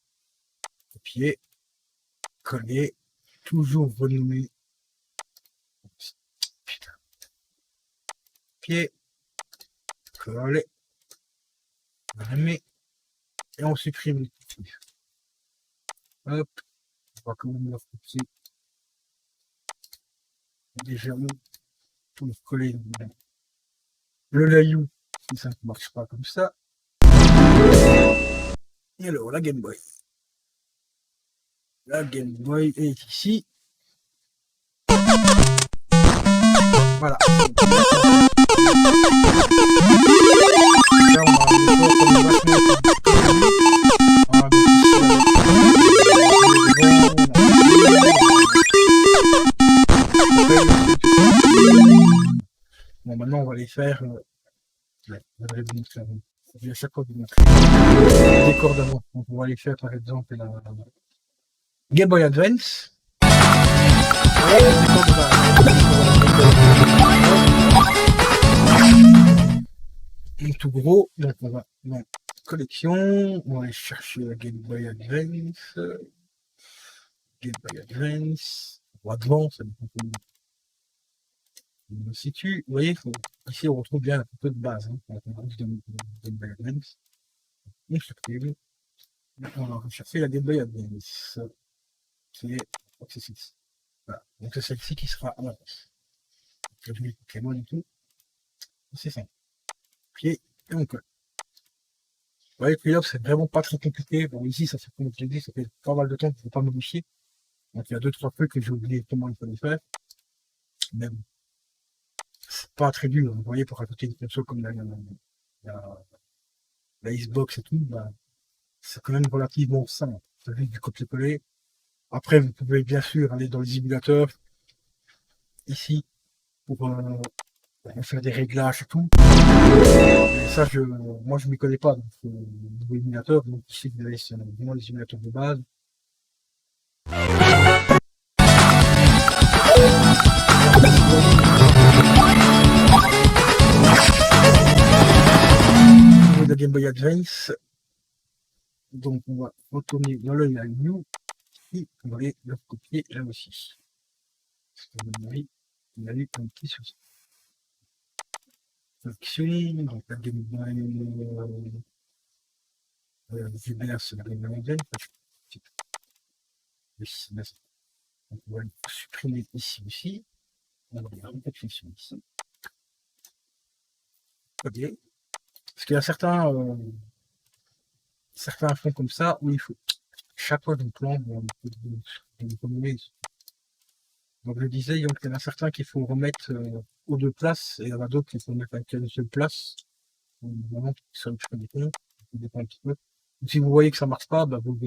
Copier, coller, toujours renommer. Putain. Copier, coller, renommer, et on supprime les petits. Hop, on va quand même leur copier. Déjà, tout coller. Le layou, si ça ne marche pas comme ça. Et alors, la Game Boy. La Game Boy est ici. Voilà. Là, on a un effort comme vachement. Bon, maintenant, on va les faire Ouais, je vais vous montrer avant. Je vais à chaque fois vous montrer le décor d'avant. Donc, on va aller faire par exemple la Game Boy Advance. Ouais, le décor de donc, tout gros. Donc, on va dans collection. On va aller chercher la Game Boy Advance. Game Boy Advance. Ou Advance, ça dépend comment on se situe. Vous voyez, ici, on retrouve bien un peu de base. Hein, quand on arrive dans Game Boy Advance. On circule. Maintenant, on va chercher la Game Boy Advance. Qui est, je crois que c'est celle-ci. Voilà. Donc, c'est celle-ci qui sera à l'avance. Je vais les Pokémon et tout. C'est simple. Pied et on colle. Vous voyez, puis là, c'est vraiment pas très compliqué. Bon, ici, ça fait, comme je l'ai dit, ça fait pas mal de temps qu'il ne faut pas modifier. Donc, il y a 2-3 trucs que j'ai oublié comment il fallait faire. Mais bon, c'est pas très dur. Vous voyez, pour rajouter une console comme la Xbox et tout, bah, c'est quand même relativement simple. C'est juste du copier-coller. Après, vous pouvez bien sûr aller dans les simulateurs, ici, pour faire des réglages et tout. Et ça, moi, je m'y connais pas, donc, niveau émulateur, donc ici, vous avez vraiment les simulateurs de base. Au niveau de la Game Boy Advance, donc on va retourner dans le New. Et on va aller le copier là aussi. Parce que mon mari, il a eu un petit souci. Action, donc la Game Boy c'est la Game Boy Advance. Donc on va le supprimer ici aussi. On va remettre ici. Ok. Parce qu'il y a certains fonds comme ça où il faut chaque fois d'une plante, donc je disais, il y en a certains qu'il faut remettre aux deux places, et il y en a d'autres qu'il faut mettre à une seule place. Vraiment, ça dépend un petit peu. Donc, si vous voyez que ça marche pas, bah, vous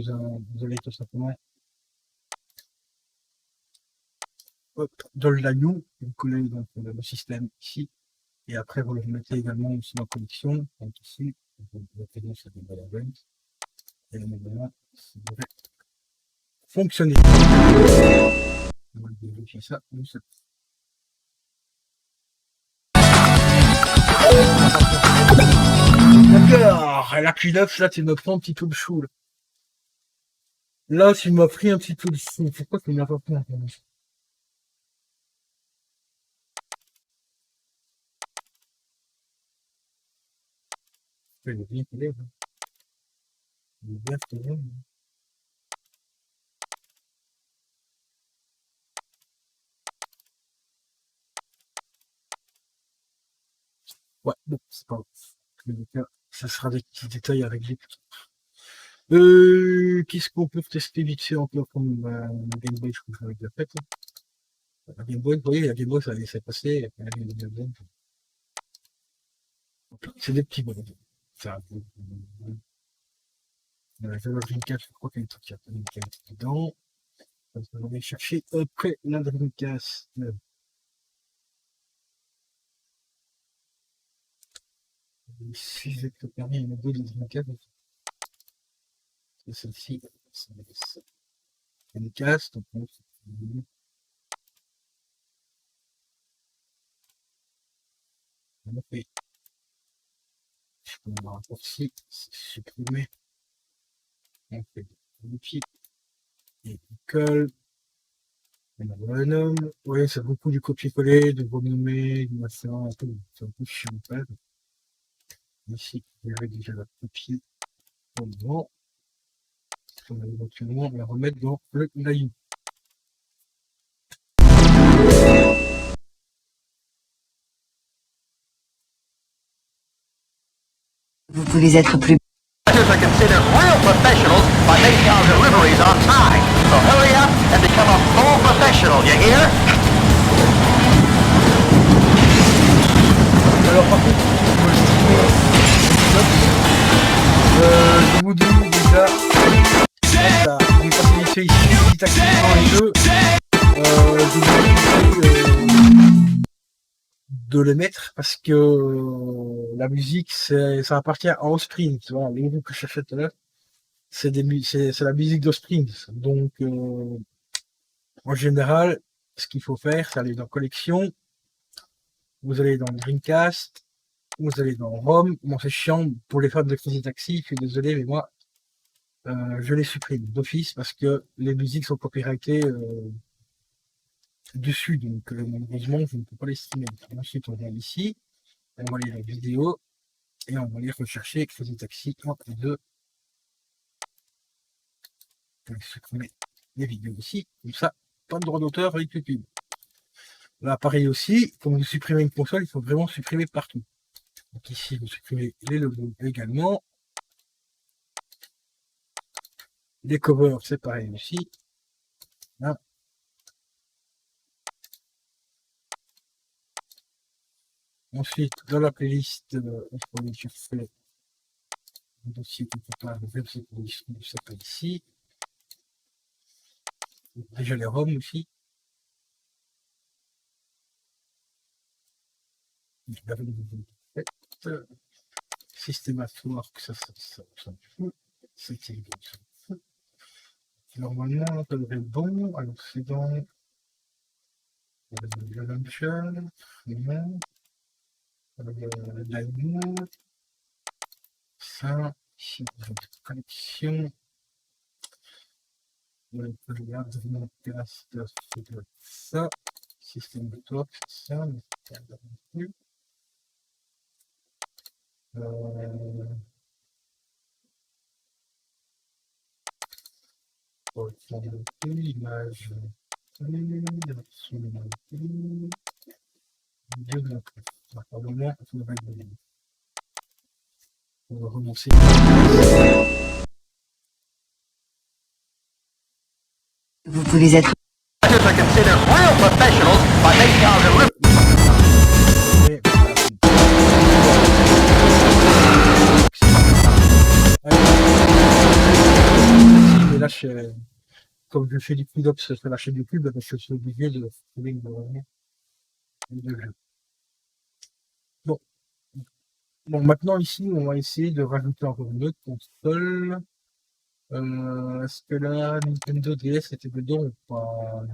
allez tout simplement dans le New, vous collez donc le système ici, et après vous le remettez également aussi dans la collection, donc ici, vous mettez dans cette Advance, et maintenant, ça devrait fonctionner. On va vérifier ça. D'accord, la Q9, là, tu me prends un petit peu de chou. Là, tu m'as pris un petit peu de chou. Pourquoi tu m'as pas pris un peu de chou? Il est bien filé. Il est bien filé. Ouais, bon, c'est pas grave. Ça sera des petits détails à régler. Qu'est-ce qu'on peut tester vite fait encore comme la Game Boy, je crois que j'avais déjà fait. La Game Boy, vous voyez, la Game Boy, ça s'est passé. C'est des petits bonhommes. Ça, la Dreamcast, je crois qu'il y a un truc qui a dedans. Donc, on va aller chercher après la Dreamcast. Si j'ai le permis, il y en a deux de Dreamcast. C'est celle-ci, c'est Dreamcast. Donc, on a fait. Je peux me raccourci, supprimer. On fait des pieds. Et il colle. On a le nom. Oui, c'est beaucoup du copier-coller, de renommer, du machin, un peu. C'est un peu chiant, en fait. Ici, il y avait déjà la copie au devant. On va éventuellement la remettre dans le layout. Vous pouvez être plus... Are considered real professionals by making our deliveries on time. So hurry up and become a full professional, you hear? Alors par contre, je vous dis déjà, on est passé vite fait ici, petit accident les deux, je vous conseille de les mettre parce que la musique, ça appartient à Offspring. Voilà, les groupes que je cherchais tout à l'heure, c'est la musique d'Offspring. Donc, en général, ce qu'il faut faire, c'est aller dans Collection, vous allez dans Dreamcast, vous allez dans ROM. Bon, c'est chiant pour les fans de Crazy Taxi, je suis désolé, mais moi, je les supprime d'office parce que les musiques sont copyrightées dessus, donc malheureusement, je ne peux pas les streamer. Ensuite, on vient ici, on va aller dans vidéo et on va aller rechercher Crazy Taxi 1 et 2. On va supprimer les vidéos ici, comme ça, pas de droit d'auteur avec YouTube. Là, pareil aussi, quand vous supprimez une console, il faut vraiment supprimer partout. Donc ici, vous supprimez les logos également. Les covers, c'est pareil aussi. Là. Ensuite, dans la playlist, on peut aller chercher le dossier complémentaire vers cette playlist, c'est pas ici. Déjà les ROM aussi. Systematoire, ça c'est normalement, ça devrait être bon. Alors, c'est dans le launcher, l'amour, ça, ici, connexion. On peut regarder mon classe de ça, système de talk, c'est ça, mais c'est pas plus. L'image, on va remonter. Vous pouvez être Operators are considered real professionals by making our deliveries. Mais là, comme je fais du clean-up sur la chaîne YouTube, je suis obligé de trouver une jeu. Bon, maintenant ici, on va essayer de rajouter encore une autre console. Est-ce que la Nintendo DS était dedans ou pas?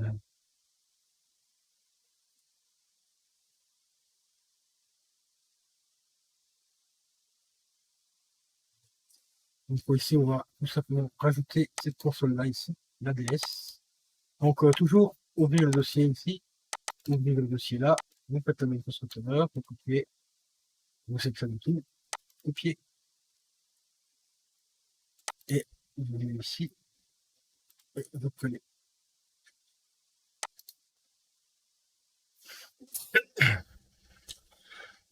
Donc ici, on va tout simplement rajouter cette console-là ici, la DS. Donc toujours ouvrir le dossier ici, ouvrir le dossier là, vous faites le Microsoft Controller, vous copiez, vous sélectionnez tout, copier, et vous venez ici, et vous collez.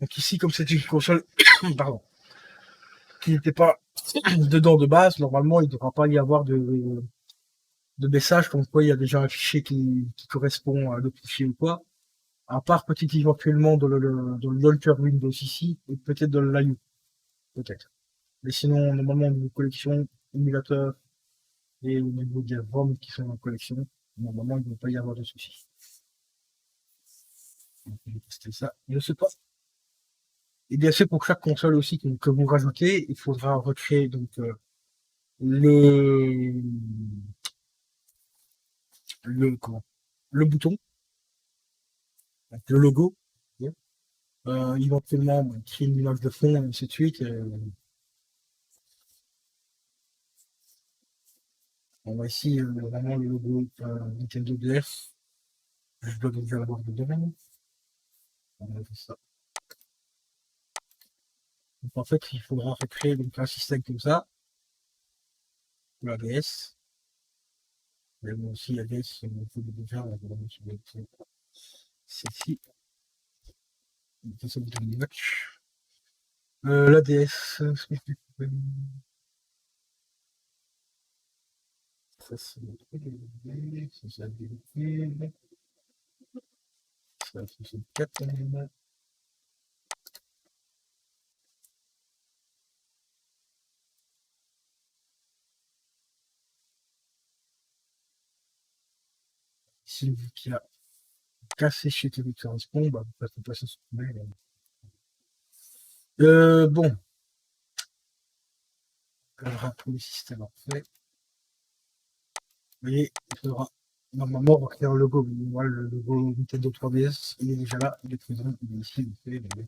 Donc ici, comme c'est une console, pardon, qui n'était pas dedans de base, normalement il ne devra pas y avoir de message comme quoi il y a déjà un fichier qui correspond à l'autre fichier ou quoi. À part peut-être éventuellement dans le launcher Windows ici, et peut-être dans le Layout. Peut-être. Mais sinon, normalement, au niveau collection, émulateur et au niveau des ROM qui sont en collection, normalement, il ne va pas y avoir de soucis. Donc, je vais tester ça. Je ne sais pas. Et bien sûr, pour chaque console aussi que vous rajoutez, il faudra recréer donc le le bouton, le logo, éventuellement créer une image de fond, et ainsi de suite. On va ici vraiment le logo Nintendo DS. Je dois déjà l'avoir dedans. On va faire ça. Donc en fait, il faudra recréer donc un système comme ça pour la DS. Mais bon, aussi la DS, on peut déjà celle-ci. La DS, ce que je peux ça c'est le truc, ça c'est la véhicule, ça c'est le 4 si vous qui a cassé chez TV correspond, bah vous faites passer sur le mail. Bon. Alors, tous les systèmes en fait. Vous voyez, il faudra normalement recréer un logo. Voilà, le logo Nintendo 3DS, il est déjà là, il est présent, il est ici, il est fait.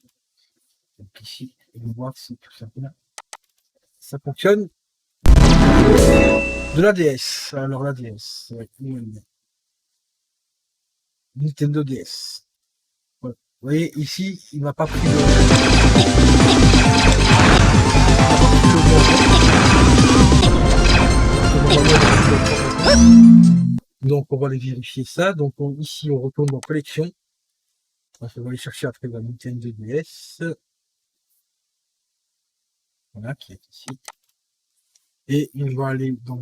Donc ici, on va voir si tout simplement ça fonctionne. De la DS. Alors la DS, Nintendo DS. Voilà. Vous voyez, ici, il m'a pas pris donc on va aller vérifier ça. Donc ici, on retourne dans collection. On va aller chercher après la Nintendo DS. Voilà, qui est ici. Et on va aller dans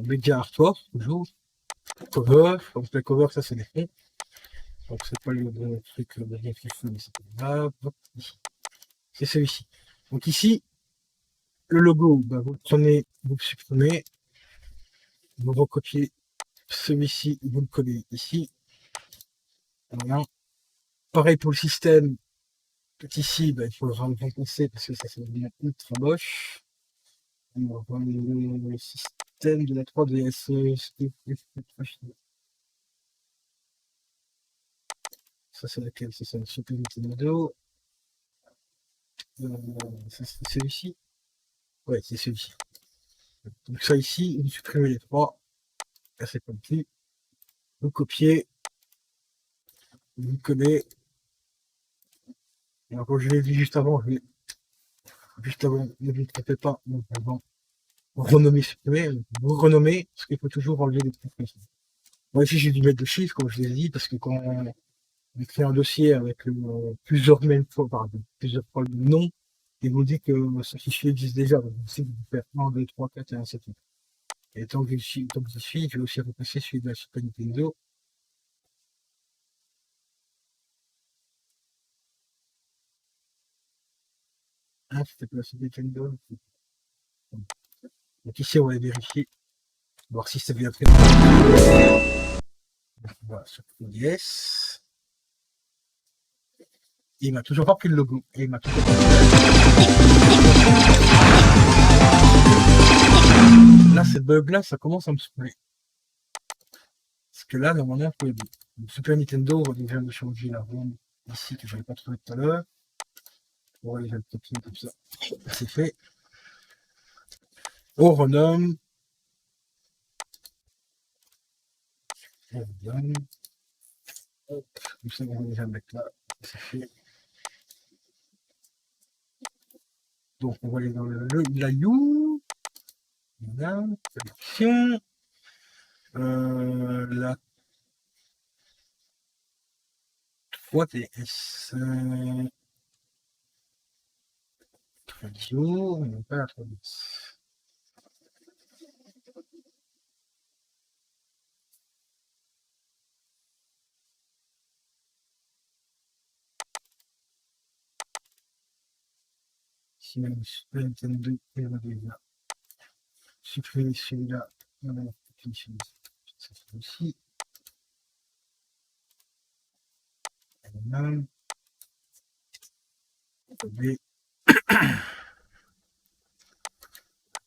Media Artwork, toujours. Cover. Donc le cover, ça c'est des fonds. Donc c'est pas le truc de réflexion, mais c'est pas grave. C'est celui-ci. Donc ici, le logo, bah, vous le prenez, vous le supprimez, vous recopiez celui-ci, vous le collez ici. Voilà. Pareil pour le système. Ici, bah, il faut le remplacer parce que ça devient ultra moche. Alors, le système de la 3DS, ça c'est laquelle? C'est le Super Nintendo. C'est celui-ci. Ouais, c'est celui-ci. Donc ça ici, vous supprimez les trois. Là c'est comme ci. Vous copiez. Vous collez. Alors comme je l'ai dit juste avant, ne vous trompez pas. Donc avant, renommer, supprimer. Vous renommez, parce qu'il faut toujours enlever les trucs comme ça. Moi ici j'ai dû mettre de chiffres, comme je l'ai dit, parce que quand on crée un dossier avec plusieurs mêmes fois, plusieurs fois le nom, il vous dit que ce fichier existe déjà. Donc si vous faites 1, 2, 3, 4 et ainsi de suite. Et tant que j'y suis, je vais aussi repasser celui de la Super Nintendo. Ah, c'était pas la Super Nintendo. Donc ici, on va vérifier, voir si c'est bien fait. Voilà, sur DS. Il m'a toujours pas pris le logo. Et il m'a toujours pas pris le... Là, cette bug-là, ça commence à me saouler. Parce que là, normalement, vous pouvez... Le Super Nintendo, on va déjà me changer la ROM ici que je n'avais pas trouvé tout à l'heure. On va déjà le copier comme ça. C'est fait. On renomme. On renomme. Hop, comme ça, on va déjà le mettre là. C'est fait. Donc, on va aller dans la You. Voilà. Sélection. La 3DS. Radio, non pas la 3DS. Si même le Super Nintendo est là. Supprimer celui-là. Non, non, ça fait aussi. Voilà. B.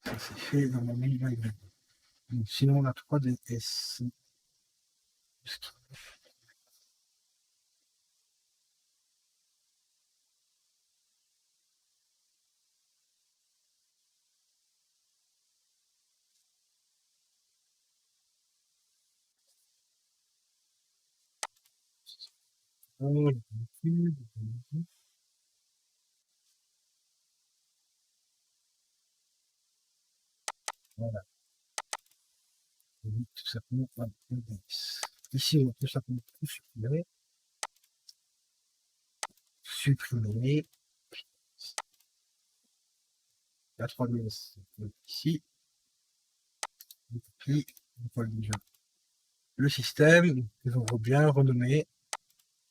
Ça c'est fait dans mon mail. Donc, sinon, la 3DS. Oh, voilà. Tout simplement, voilà, ici, on va tout simplement tout supprimer. Supprimer. La 3DS, ici. Et puis, on voit déjà le système. Ils vont bien renommer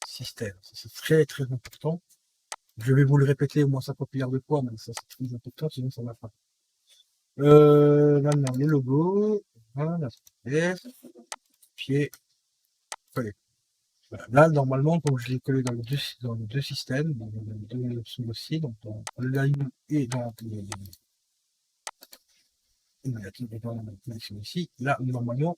système. C'est très très important. Je vais vous le répéter au moins 50 milliards de fois, mais ça c'est très important, sinon ça va pas. Maintenant, les logos. Voilà, la pied. Collé. Voilà. Là, normalement, comme je l'ai collé dans les deux systèmes, dans les deux sous-dossiers, donc dans le live et dans ici, là, normalement,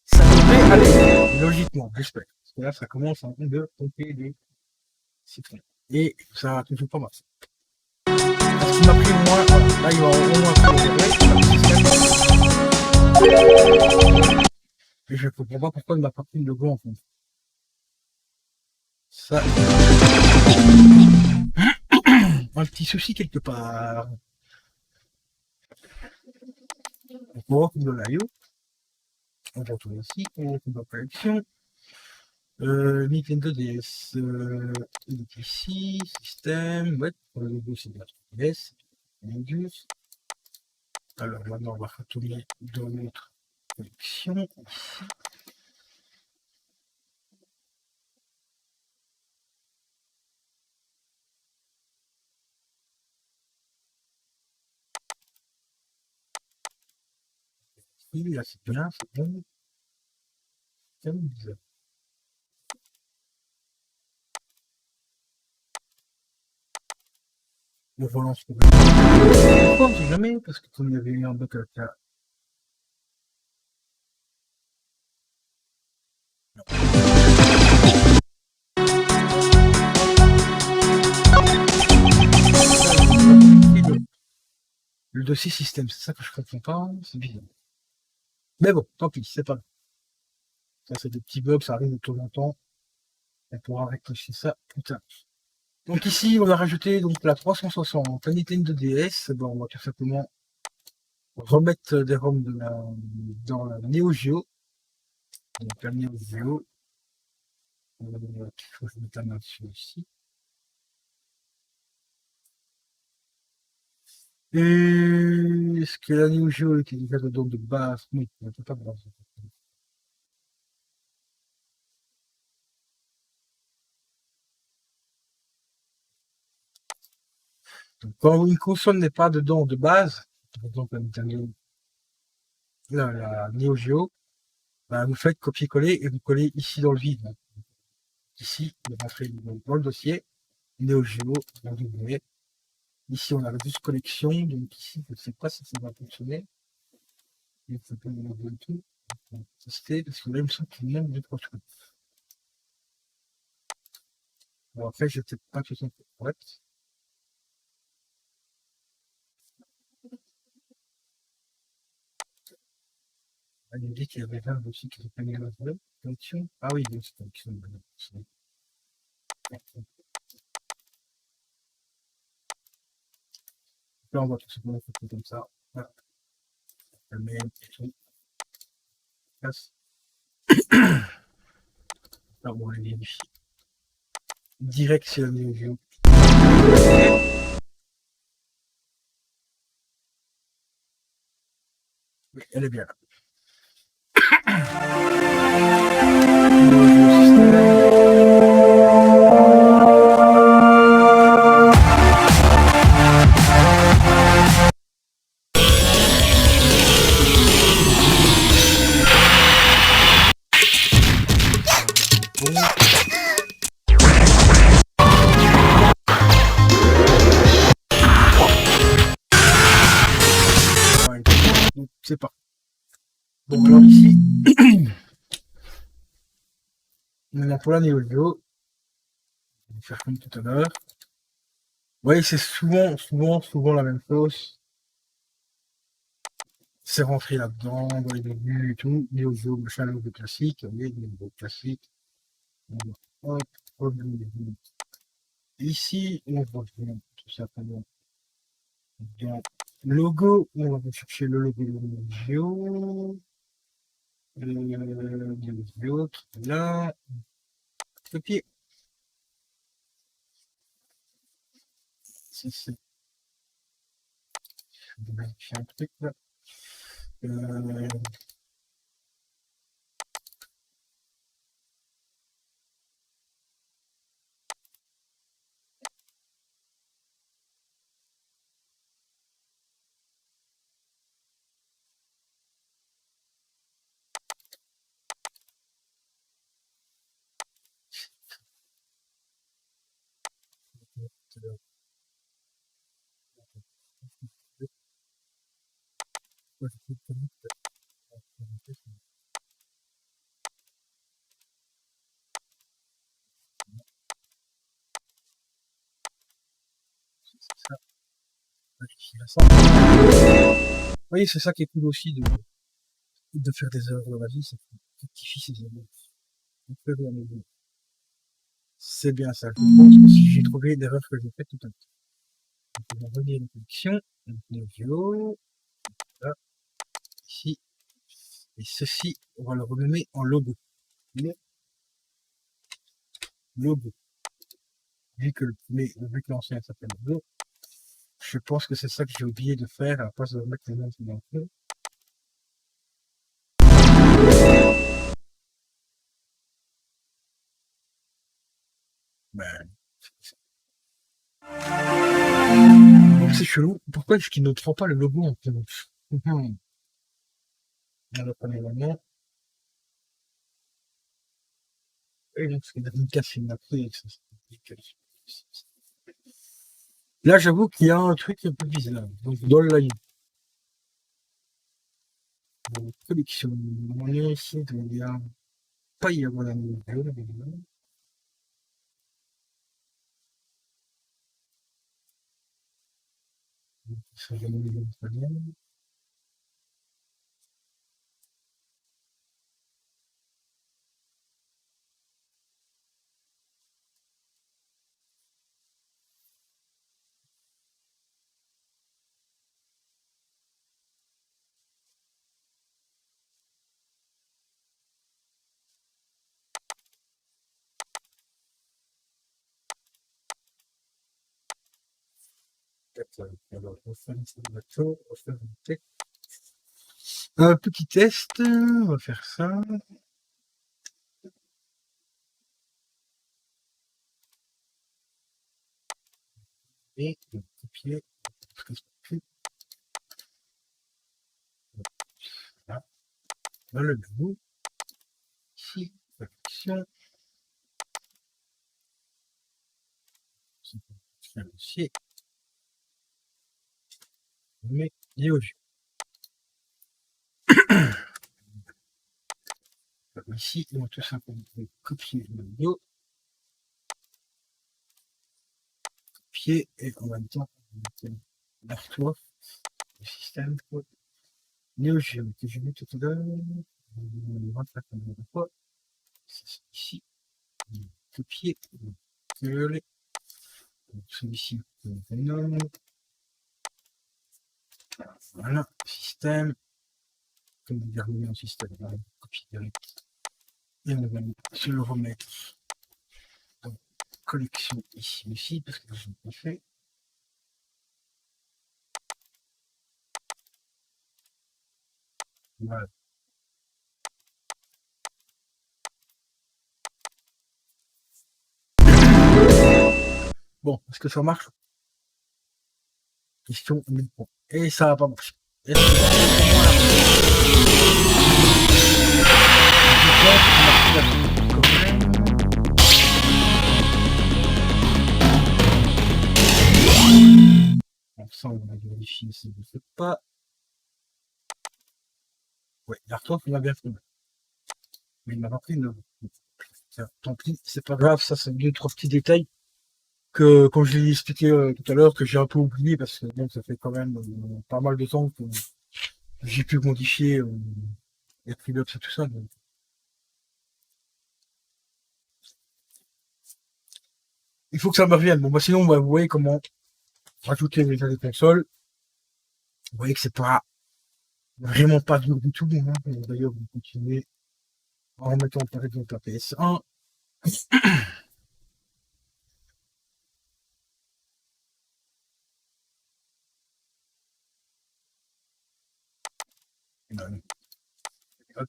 ça devrait aller, logiquement, j'espère. Parce que là, ça commence un peu de pomper les citrons. Et ça a toujours pas marché. Parce qu'il m'a pris au moins, voilà, là, il va au moins faire le et je comprends pas pourquoi il m'a pas pris le logo en fond. Ça, un petit souci quelque part. Donc, on retrouve de l'IO. On retourne ici, on retrouve la collection. Nintendo DS, il est ici, système, ouais, pour le logo c'est de la 3DS, Windows. Alors maintenant on va retourner dans notre collection, ici. Oui, là c'est bien, c'est bon. C'est bizarre. On relance pour on sait jamais, parce que comme il y avait eu un bug avec la... Le dossier système, c'est ça que je comprends pas, c'est bizarre. Mais bon, tant pis, c'est pas grave. Ça c'est des petits bugs, ça arrive de temps en temps. On pourra rectifier ça plus tard. Donc ici, on a rajouté donc la 360, la Nintendo DS. Bon, on va tout simplement remettre des ROM dans la Neo Geo. Donc la Neo Geo. Il faut que je mette la main dessus ici. Et est-ce que la Neo Geo était déjà dedans de base? Oui, elle n'était pas de base. Donc, quand une console n'est pas dedans de base, par exemple la Neo Geo, bah, vous faites copier-coller et vous collez ici dans le vide. Ici, vous rentrez dans le dossier, Neo Geo, vous voyez. Ici, on a la juste collection, donc ici, je ne sais pas si ça va fonctionner. Il faut pas me tout. On va tester, parce que là, il me semble qu'il manque 2-3 trucs. Bon, après, je ne sais pas que c'est correct. Il me dit qu'il y avait 20 aussi qui s'est mis à la collection. Ah oui, c'est collection. Là, on va tout simplement faire comme ça. Voilà. Le mail et tout. Passe. Là, on va les vérifier. Direct, c'est la vidéo. Oui, elle est bien là. C'est pas. Bon, alors ici, on a pour la Neo Geo. On va faire comme tout à l'heure. Vous voyez, c'est souvent la même chose. C'est rentré là-dedans, dans les débuts et tout. Neo Geo, machin, logo classique. Vous voyez, logo classique. Hop, ici, on revient tout simplement dans logo. On va chercher le logo de Neo Geo. L'autre, là, copier. C'est je vais vérifier un truc là. Oui, c'est ça qui est cool aussi de faire des erreurs dans la vie, c'est que rectifie ses erreurs. C'est bien ça. Je pense que si j'ai trouvé l'erreur que j'ai faite tout à l'heure. On va revenir une collection, donc Nevio, là, ici, et ceci, on va le renommer en logo. Logo. Vu que l'ancien s'appelle logo, je pense que c'est ça que j'ai oublié de faire à la place de remettre les noms dans le feu. Ben, donc c'est chelou. Pourquoi est-ce qu'il ne prend pas le logo en fait? Alors, prenez la main. Et donc, c'est une casse une après. Là, j'avoue qu'il y a un truc un peu bizarre. Donc, dans le live. Dans la collection. On est ici, il y a pas y avoir la vidéo, là, évidemment. Ça, j'ai mis le lien. Alors, on va faire une simulation, on va faire un petit test, on va faire ça. Et on va copier. Là, dans le menu, ici, action, c'est un dossier, on met les audios. Ici, on va tout simplement copier le audio, copier et en même temps, on va mettre l'artwork, le système, Neo Geo que j'ai mis tout à l'heure, on va faire comme une fois, c'est ici, copier, coller, celui-ci, voilà, système, comme vous regardez en système, on va copier direct, et on va se le remettre dans collection ici aussi, parce que je l'ai pas fait. Voilà. Bon, est-ce que ça marche? Question 1000 points. Et ça va pas marcher. Ça, on va vérifier si je ne fais pas. Ouais, l'artwork, il m'a bien fait. Mais il m'a pas pris le. Tant pis, c'est pas grave, ça, c'est 2-3 petits détails que, comme je l'ai expliqué tout à l'heure, que j'ai un peu oublié parce que bon, ça fait quand même pas mal de temps que j'ai pu modifier les pilotes et tout ça. Donc. Il faut que ça me revienne. Bon, bah, sinon, bah, vous voyez comment rajouter les états des consoles. Vous voyez que c'est pas vraiment pas dur du tout. Hein. D'ailleurs, vous continuez en remettant par exemple la PS1. Hop.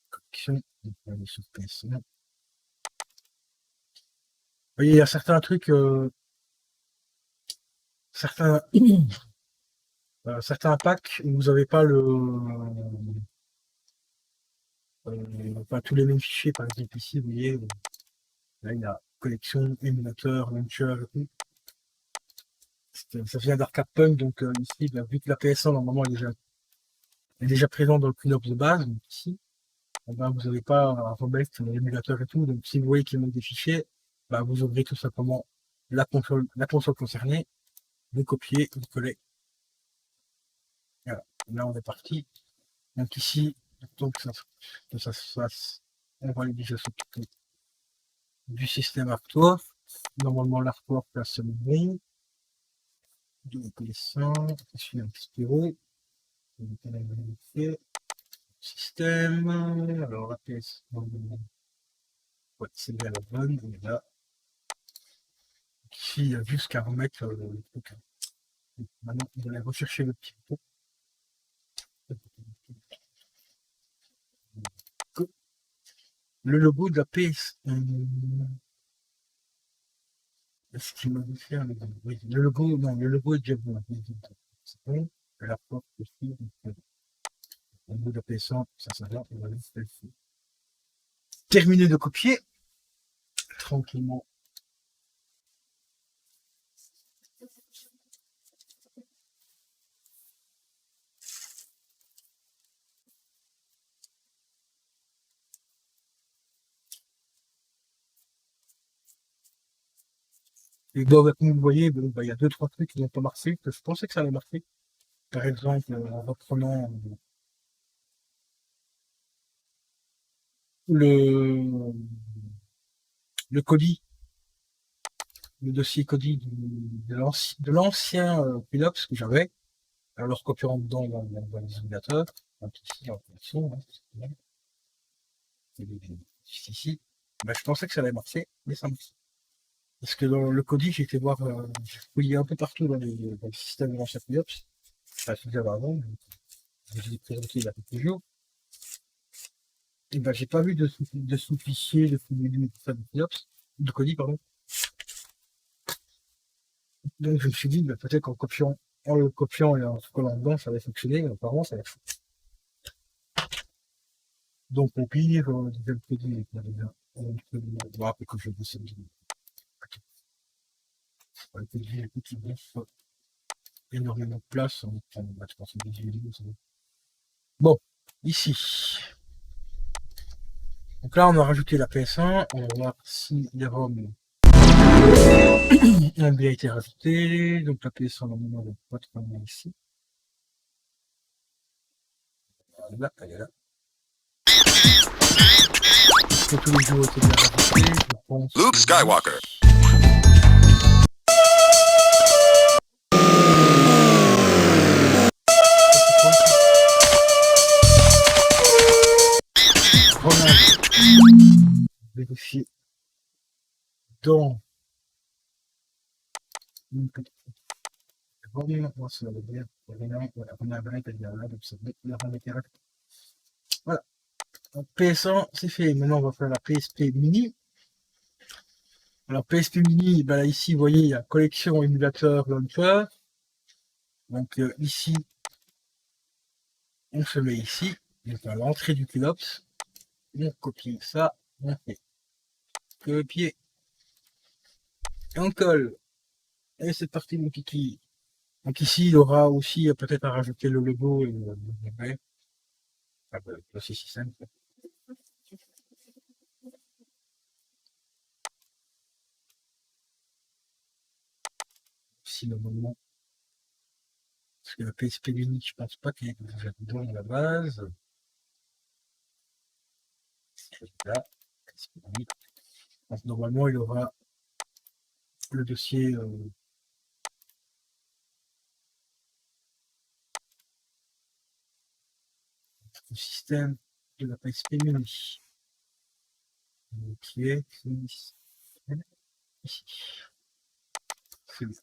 Collection. Donc, on va aller sur PS1. Vous voyez, il y a certains trucs, certains packs où vous n'avez pas pas tous les mêmes fichiers. Par exemple ici, vous voyez, là il y a collection, émulateur, launcher et tout. Ça vient d'Arcade Punk, donc ici, bah, vu que la PS1 normalement est déjà présente dans le Cleanup de base, donc ici, eh ben, vous n'avez pas à remettre l'émulateur et tout. Donc si vous voyez qu'il manque des fichiers, bah, vous ouvrez tout simplement la console concernée, vous copiez, vous collez. Voilà. Là on est parti. Donc ici, donc que ça se fasse, on va aller déjà s'occuper du système hardware. Normalement l'hardware là c'est le bon. Donc les 100, je suis un Spiro. Système. Alors la PS. Ouais, c'est bien la bonne. On est là. Ici, il y a juste qu'à remettre le truc. Maintenant, on va aller rechercher le petit bouton. Le logo de la PS. Est-ce qu'il m'a fait un logo? Oui, le logo, non, le logo est déjà bon. C'est bon. La porte aussi. Le logo de la PS1, ça va. On va aller faire ici. Terminé de copier. Tranquillement. Et bon, comme vous voyez, bon, bah, il y a 2-3 trucs qui n'ont pas marché, que je pensais que ça allait marcher. Par exemple, en reprenant le, le colis, le dossier colis de l'ancien Pelops que j'avais, alors copiant dedans dans les ordinateurs, donc ici en fonction, hein, c'est ici, bah, je pensais que ça allait marcher, mais ça marche. Parce que dans le colis, j'ai été voir, j'ai fouillé un peu partout dans les systèmes de l'ancien Pelops, enfin, celui que j'avais avant, je vous ai présenté il y a quelques jours. Et ben, j'ai pas vu de sous-fichier, de sous-menu, tout ça, de colis, pardon. Donc, je me suis dit, bah, peut-être en le copiant et en se collant dedans, ça va fonctionner, mais apparemment, ça va fonctionner. Donc, au pire, déjà le colis est déjà, bon, après, que je vais bosser, le colis, écoute, il bouffe énormément de place, on prend, bah, je pense, une vidéo, ça va. Bon, ici. Donc là, on a rajouté la PS1, on va voir si les ROM ont bien été rajoutés. Donc la PS1, normalement, elle n'est pas trop loin ici. Voilà, elle est là. Que tous les jeux ont été bien rajoutés, je pense. Luke Skywalker. Vérifier dans voilà. Donc, PS1, c'est fait. Maintenant, on va faire la PSP Mini. Alors, PSP Mini, ben là, ici, vous voyez, il y a collection, émulateur, launcher. Donc, ici, on se met ici. Donc, à l'entrée du Culops. On copie ça. On fait copier. Et on colle. Et c'est parti, mon kiki. Donc, ici, il y aura aussi peut-être à rajouter le logo et le brevet. Ah, ben, le système. Si normalement, parce que le PSP Mini, je pense pas qu'il est déjà dedans à la base. Là, PSP Mini. Donc, normalement, il y aura le dossier le système de la PSP Mini. Qui est ici. C'est bon.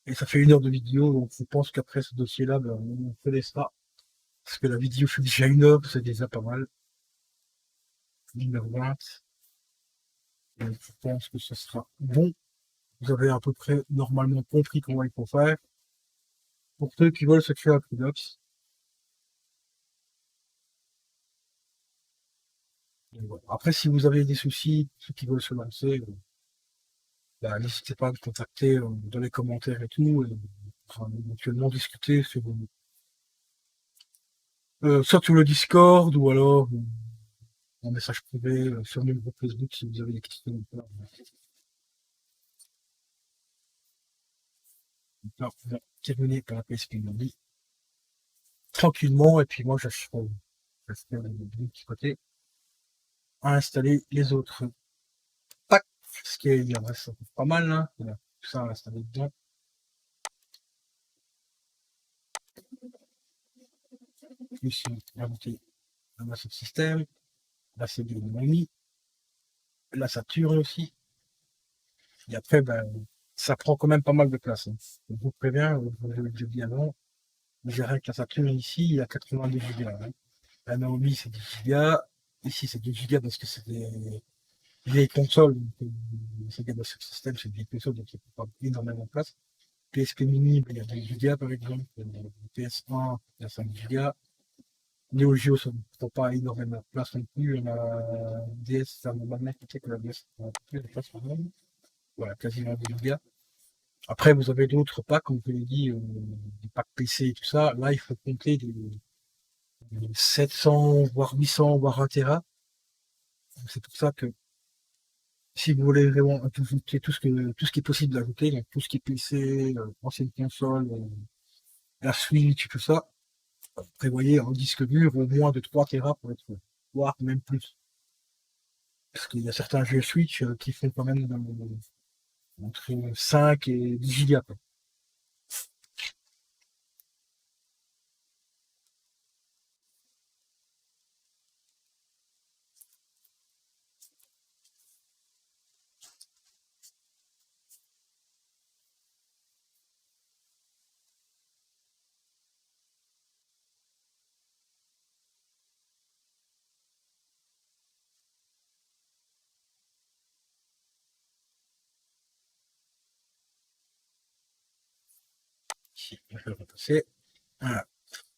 Et ça fait 1 heure de vidéo, donc je pense qu'après ce dossier-là, ben, on se laissera. Parce que la vidéo fait déjà 1 heure, c'est déjà pas mal. 1h20. Donc, je pense que ce sera bon. Vous avez à peu près normalement compris comment il faut faire. Pour ceux qui veulent se créer un Pludops. Voilà. Après, si vous avez des soucis, ceux qui veulent se lancer, bah, n'hésitez pas à me contacter dans les commentaires et tout. Et, enfin, éventuellement discuter sur, soit sur le Discord ou alors en message privé sur mon groupe Facebook si vous avez des questions. Donc là, on va terminer par la PSP Mini tranquillement et puis moi je ferai de petit côté à installer les autres packs parce qu'il en reste pas mal là. Il y a tout ça à installer dedans. Ici, rajouter un Master System, la CD de Mini, la Saturn aussi. Et après, ben, ça prend quand même pas mal de place. Hein. Je vous préviens, je l'ai déjà dit avant, j'ai rien que la Saturn ici, il y a 82 Go. Hein. La Naomi, c'est 10 Go. Ici, c'est 2 Go parce que c'est des vieilles consoles. C'est des système, c'est des vieilles consoles, donc il n'y a pas énormément de place. PSP Mini, ben, il y a 2 Go par exemple. PS1, il y a 5 Go. Neo Geo, ça ne prend pas énormément de place non plus. La DS, ça m'a même fait que la DS prend plus de place quand même. Voilà, quasiment 2 Go. Après, vous avez d'autres packs, comme je l'ai dit, des packs PC et tout ça. Là, il faut compter des 700, voire 800, voire 1 Tera. C'est pour ça que si vous voulez vraiment ajouter tout ce qui est possible d'ajouter, donc tout ce qui est PC, ancienne console, la Switch, tout ça, prévoyez un disque dur au moins de 3 Tera pour être voire même plus. Parce qu'il y a certains jeux Switch qui font quand même entre 5 et 10 gigas. Ici, je vais repasser. Voilà.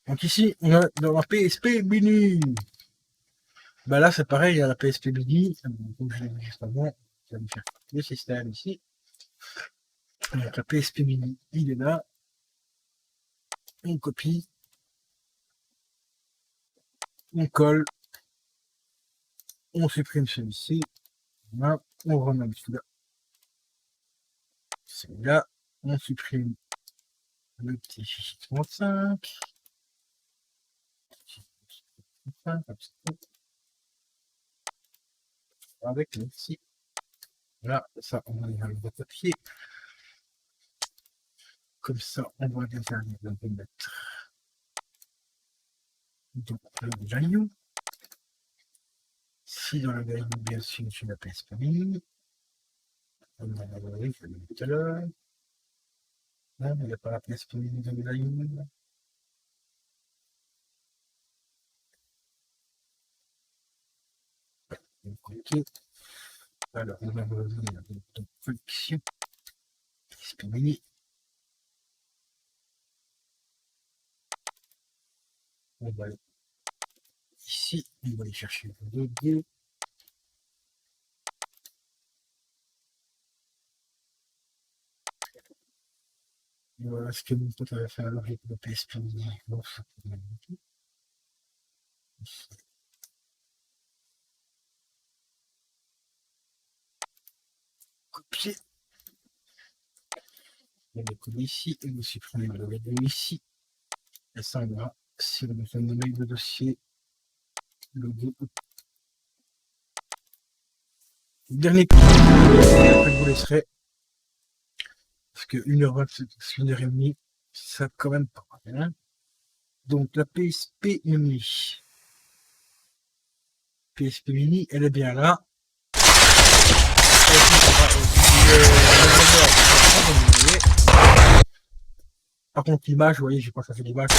Donc ici, on a dans la PSP Mini. Bah là, c'est pareil, il y a la PSP Mini. Comme je l'ai vu juste avant, je vais me faire le système ici. Donc la PSP Mini, il est là. On copie. On colle. On supprime celui-ci. Voilà. On remet celui-là. Celui-là. On supprime le petit fichier 35. Avec le ici. Là, ça, on va aller le papier. Comme ça, on va déjà le mettre dans le gaillon. Si dans le gaillon, bien sûr, je la PSP Mini. On va voir, je vais le mettre tout à l'heure. Non, il n'y a pas la PSP Mini dans le gaillon. Ok. Alors, on va revenir dans collection. PSP Mini. On va aller ici, on va aller chercher le logo. Et voilà ce que mon pote avait fait alors avec le PSP Mini. Bon, ça peut être tout. Copier. On va coller ici et on supprimer le logo ici. Et ça, on verra si on fait nommer le dossier logo. Dernier point, après je vous laisserai. Parce que 1h20, c'est 1h30, ça quand même pas mal. Donc la PSP Mini. PSP Mini, elle est bien là. Par contre, l'image, vous voyez, j'ai pas changé l'image.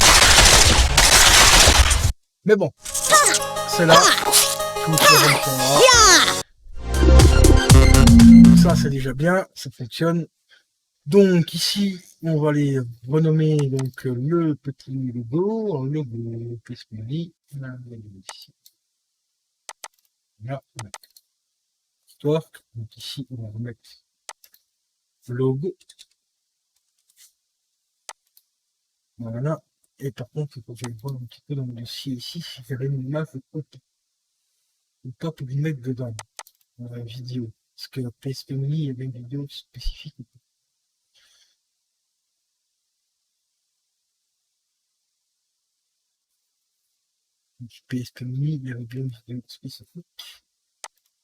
Mais bon, c'est là. Toutes les zones sont là. Ça, c'est déjà bien. Ça fonctionne. Donc, ici, on va les renommer donc, le petit logo en logo. Qu'est-ce qu'on dit? Ici. Là, on va histoire. Donc, ici, on va remettre le logo. Voilà. Et par contre, il faut que je vois un petit peu dans le dossier ici si j'avais une image de côté. Ou pas pour y mettre dedans, dans la vidéo. Parce que la PSP Mini, il y avait une vidéo spécifique. Donc, PSP Mini, il y avait bien une vidéo spécifique.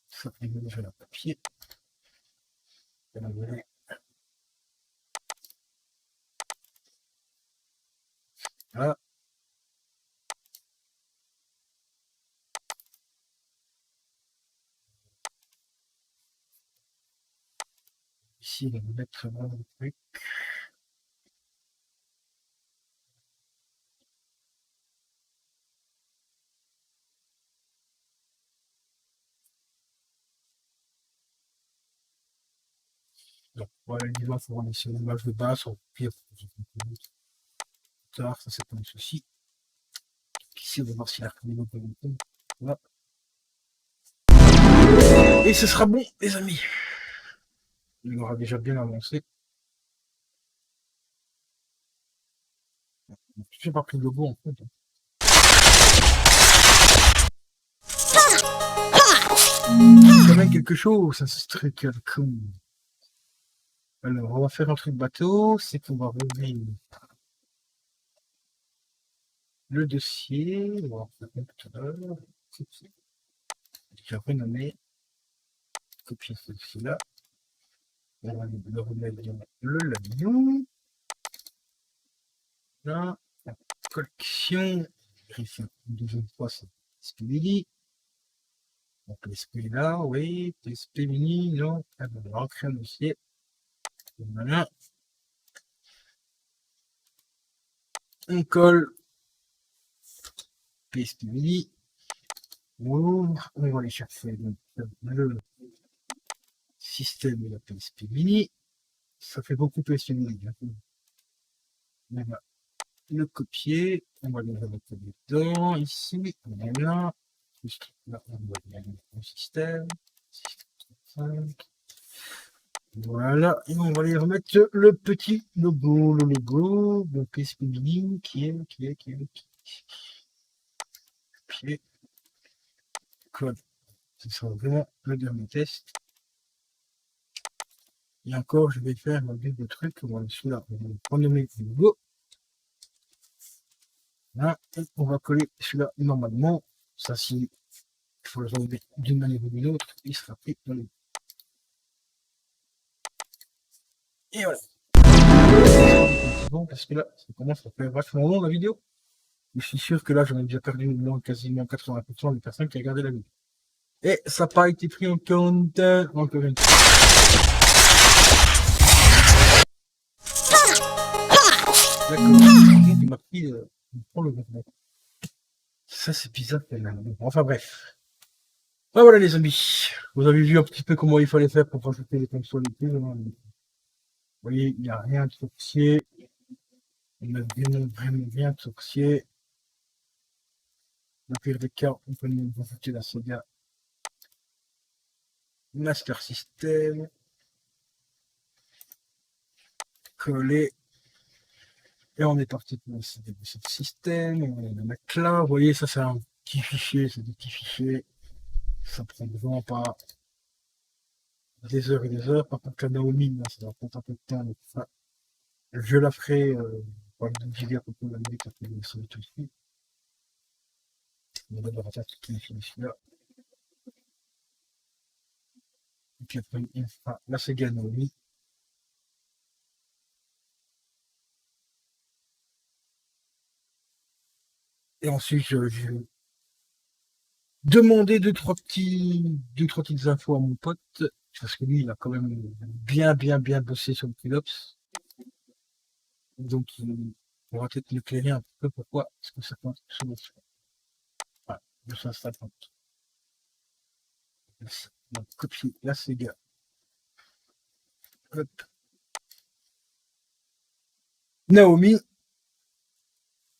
Ça, il y a déjà le papier. Voilà. Là. Ici, on va mettre le truc. Donc, voilà, il va falloir laisser l'image de base, au pire, plus tard, ça c'est pas un souci. Ici, on va voir si la caméra peut monter. Voilà. Et ce sera bon, les amis. Il aura déjà bien avancé. Je n'ai pas pris le logo en fait. Quand même quelque chose, ça c'est très cool. Alors, on va faire un truc bateau, c'est qu'on va ouvrir le dossier. On va faire tout à l'heure. J'ai renommé. Copier celui-là. On va le remettre dans le l'avion. Là, la collection. Vérifier une deuxième fois, c'est PSP Mini. Donc PSP là, oui. PSP Mini, non. Ah ben, on va recréer un dossier. Voilà. On colle PSP Mini. On ouvre. On va aller chercher donc, le système de la PSP Mini. Ça fait beaucoup PSP Mini. On va le copier. On va le remettre dedans. Ici. Voilà. Là, on va aller au système. Voilà, et on va aller remettre le petit logo, de PSP Mini qui est code. Ce sera vraiment le dernier test. Et encore, je vais faire un de trucs. Voilà, celui-là, on va renommer le logo. Là, et on va coller celui-là normalement. Ça, si il faut le remettre d'une manière ou d'une autre, il sera pris dans le. Et voilà. Bon, parce que là, ça commence à faire vachement long la vidéo. Je suis sûr que là, j'en ai déjà perdu quasiment 80% des personnes qui regardaient la vidéo. Et ça n'a pas été pris en compte, encore une fois. D'accord. Il m'a pris pour le mouvement. Ça, c'est bizarre. Enfin bref. Ben, voilà les amis. Vous avez vu un petit peu comment il fallait faire pour rajouter les consoles et tout. Vous voyez, il n'y a rien de sorcier. Il n'y a vraiment rien de sorcier. Dans le pire des cas, on peut nous rajouter la Sega Master System. Coller. Et on est parti pour le système. On va mettre là. Vous voyez, ça c'est un petit fichier. C'est des petits fichiers. Ça prend vraiment pas des heures et des heures. Par contre, la Naomi, là, ça va prendre un peu de temps. Donc, ça, je la ferai pour une vidéo à propos de la musique après le sauver tout de suite. On va d'abord faire toutes les fichiers là. Et puis après, on fera la Sega Naomi. Et ensuite, je vais demander deux, trois petites infos à mon pote. Parce que lui, il a quand même bien bossé sur le Pilops. Donc, il pourra peut-être m'éclairer un peu pourquoi est-ce que ça compte sur le choix. 250. Donc, copier la Sega. Hop. Naomi.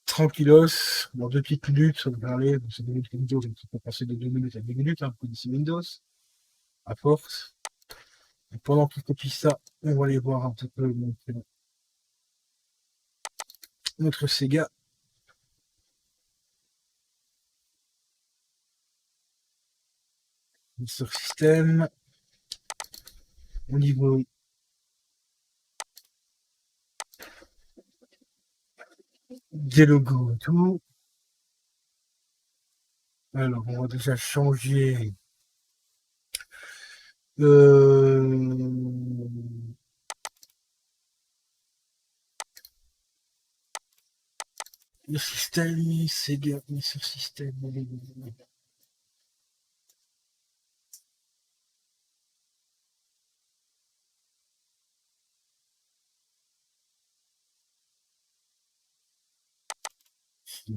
Tranquillos. Dans 2 petites minutes, ça va parler. C'est 2 minutes Windows, donc on peut passer de 2 minutes à 2 minutes, hein, vous connaissez Windows. À force. Et pendant qu'il copie ça, on va aller voir un petit peu notre Sega. Sur système. Au niveau des logos et tout. Alors, on va déjà changer le système, Sega, sur système.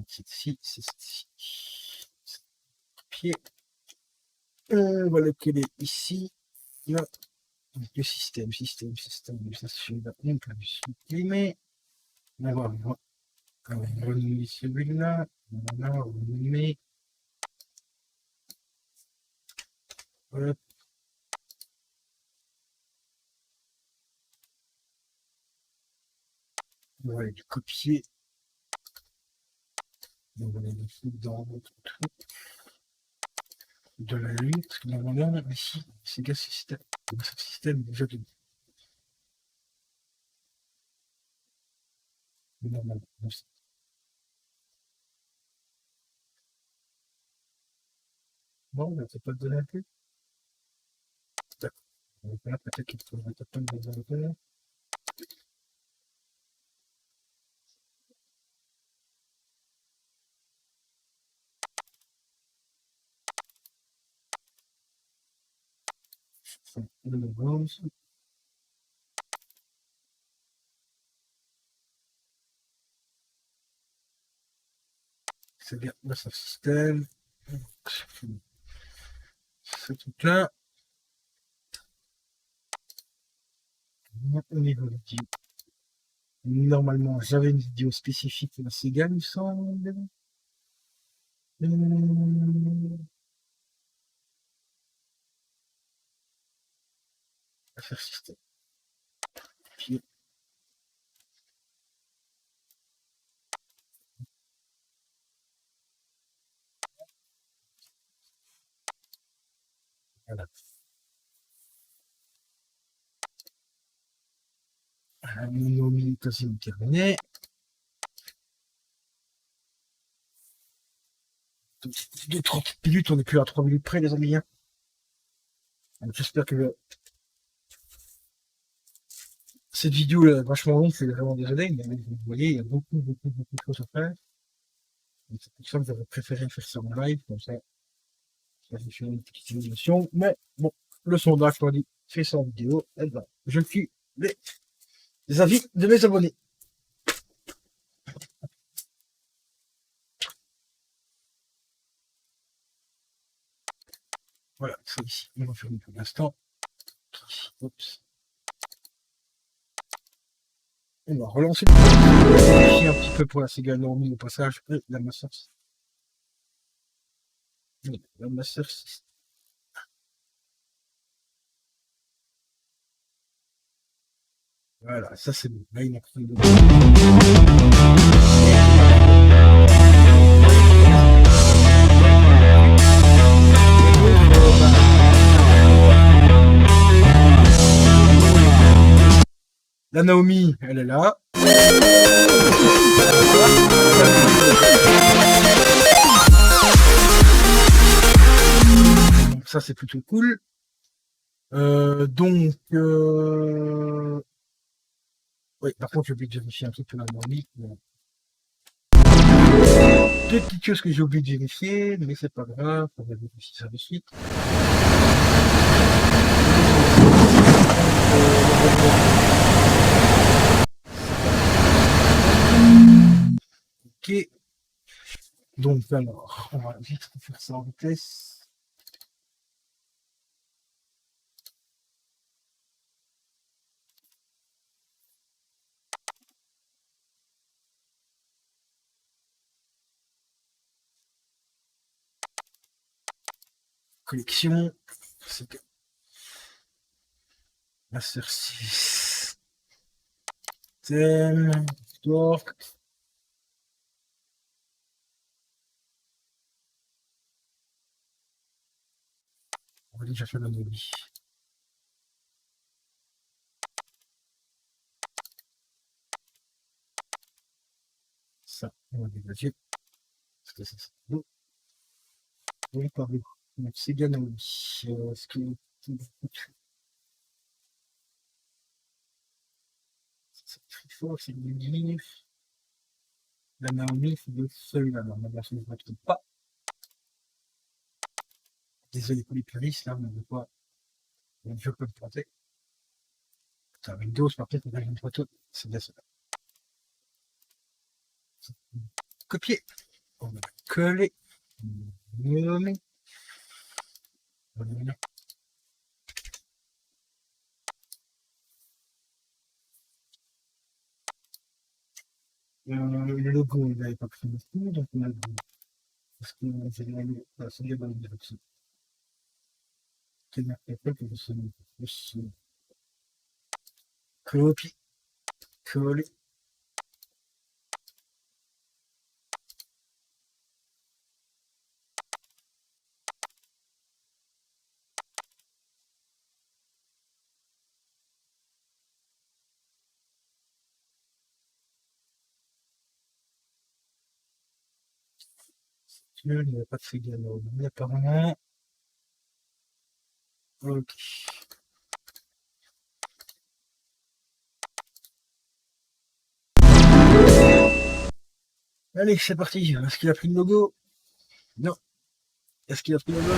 C'est ici, c'est ici. Pied. On va le coller ici. Là. Donc, le système, ça se fait là. Donc, là, je suis imprimé. On va voir. On va renommer celui-là. Voilà, on va renommer. Voilà. On va aller le copier. On va aller le foutre dans notre truc de la lutte. Normalement, ici, Sega System. Ce système déjà de. Normalement. Bon, on va pas te donner un peu. D'accord. On va faire peut-être qu'il faudrait pas me donner un peu. Le bronze. C'est bien, là, c'est le système. Ce truc-là. Au niveau vidéo. Normalement, j'avais une vidéo spécifique pour la Sega, il me semble. Affaire système. Puis, voilà. Mon est quasiment terminé. De 30 minutes, on est plus à 3 minutes près, les amis. J'espère que cette vidéo est vachement longue, je suis vraiment désolé, mais vous voyez, il y a beaucoup de choses à faire. C'est pour ça que j'aurais préféré faire ça en live, comme ça j'ai fait une petite simulation. Mais bon, le sondage m'a dit, fais ça en vidéo, et ben, je suis les avis de mes abonnés. Voilà, ça ici, on va faire pour l'instant. Oups. On va relancer un petit peu pour la Sega Naomi au passage et la Master System. La Master System. Voilà, ça c'est bon. Là, il a pris le... La Naomi, elle est là. Donc ça c'est plutôt cool. Oui, par contre j'ai oublié de vérifier un truc pour la Naomi. Deux petites choses que j'ai oublié de vérifier, mais c'est pas grave, on va vérifier ça de suite. Ok. Donc, alors, on va vite faire ça en vitesse. Collection. C'est que... Master 6. Thème. Dork. On va déjà faire la lobby. Ça, on va dégager. Parce que ça, c'est beau. Oui, par où? Donc, c'est bien Naomi. Ce qui est c'est très fort, c'est le livre. La Naomi, c'est de celui-là. Normalement, je ne me trompe pas. Désolé pour les puristes, là, mais des fois, je peux me planter. Putain, Windows, par contre, on a une photo. C'est bien ça. Copier. On va coller. Nommer. Voilà. Le logo, il n'avait pas pris le coup, donc on a le parce que j'ai c'est bien dans le direction. C'est bien fait que je suis copie, coller. Il n'y avait pas de figure apparemment. Ok. Allez, c'est parti. Est-ce qu'il a pris le logo? Non. Est-ce qu'il a pris le logo?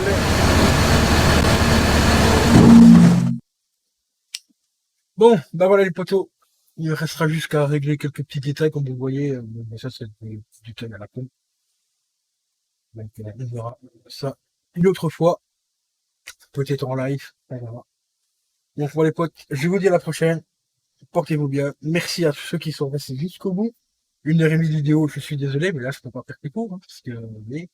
Bon, bah voilà les poteaux. Il restera juste qu'à régler quelques petits détails comme vous voyez. Mais ça, c'est du calme à la con. Donc, on verra ça une autre fois. Peut-être en live. On verra. Donc voilà les potes, je vous dis à la prochaine. Portez-vous bien. Merci à tous ceux qui sont restés jusqu'au bout. 1h30 de vidéo, je suis désolé, mais là je peux pas faire plus court, hein, parce que mais,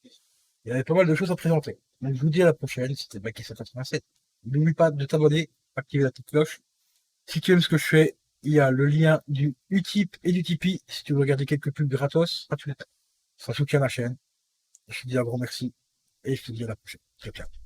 il y avait pas mal de choses à présenter. Donc je vous dis à la prochaine, c'était Baki787. N'oublie pas de t'abonner, activer la petite cloche. Si tu aimes ce que je fais, il y a le lien du Utip et du Tipeee, si tu veux regarder quelques pubs gratos, ça soutient la chaîne. Je te dis un grand merci, et je te dis à la prochaine. Ciao, ciao.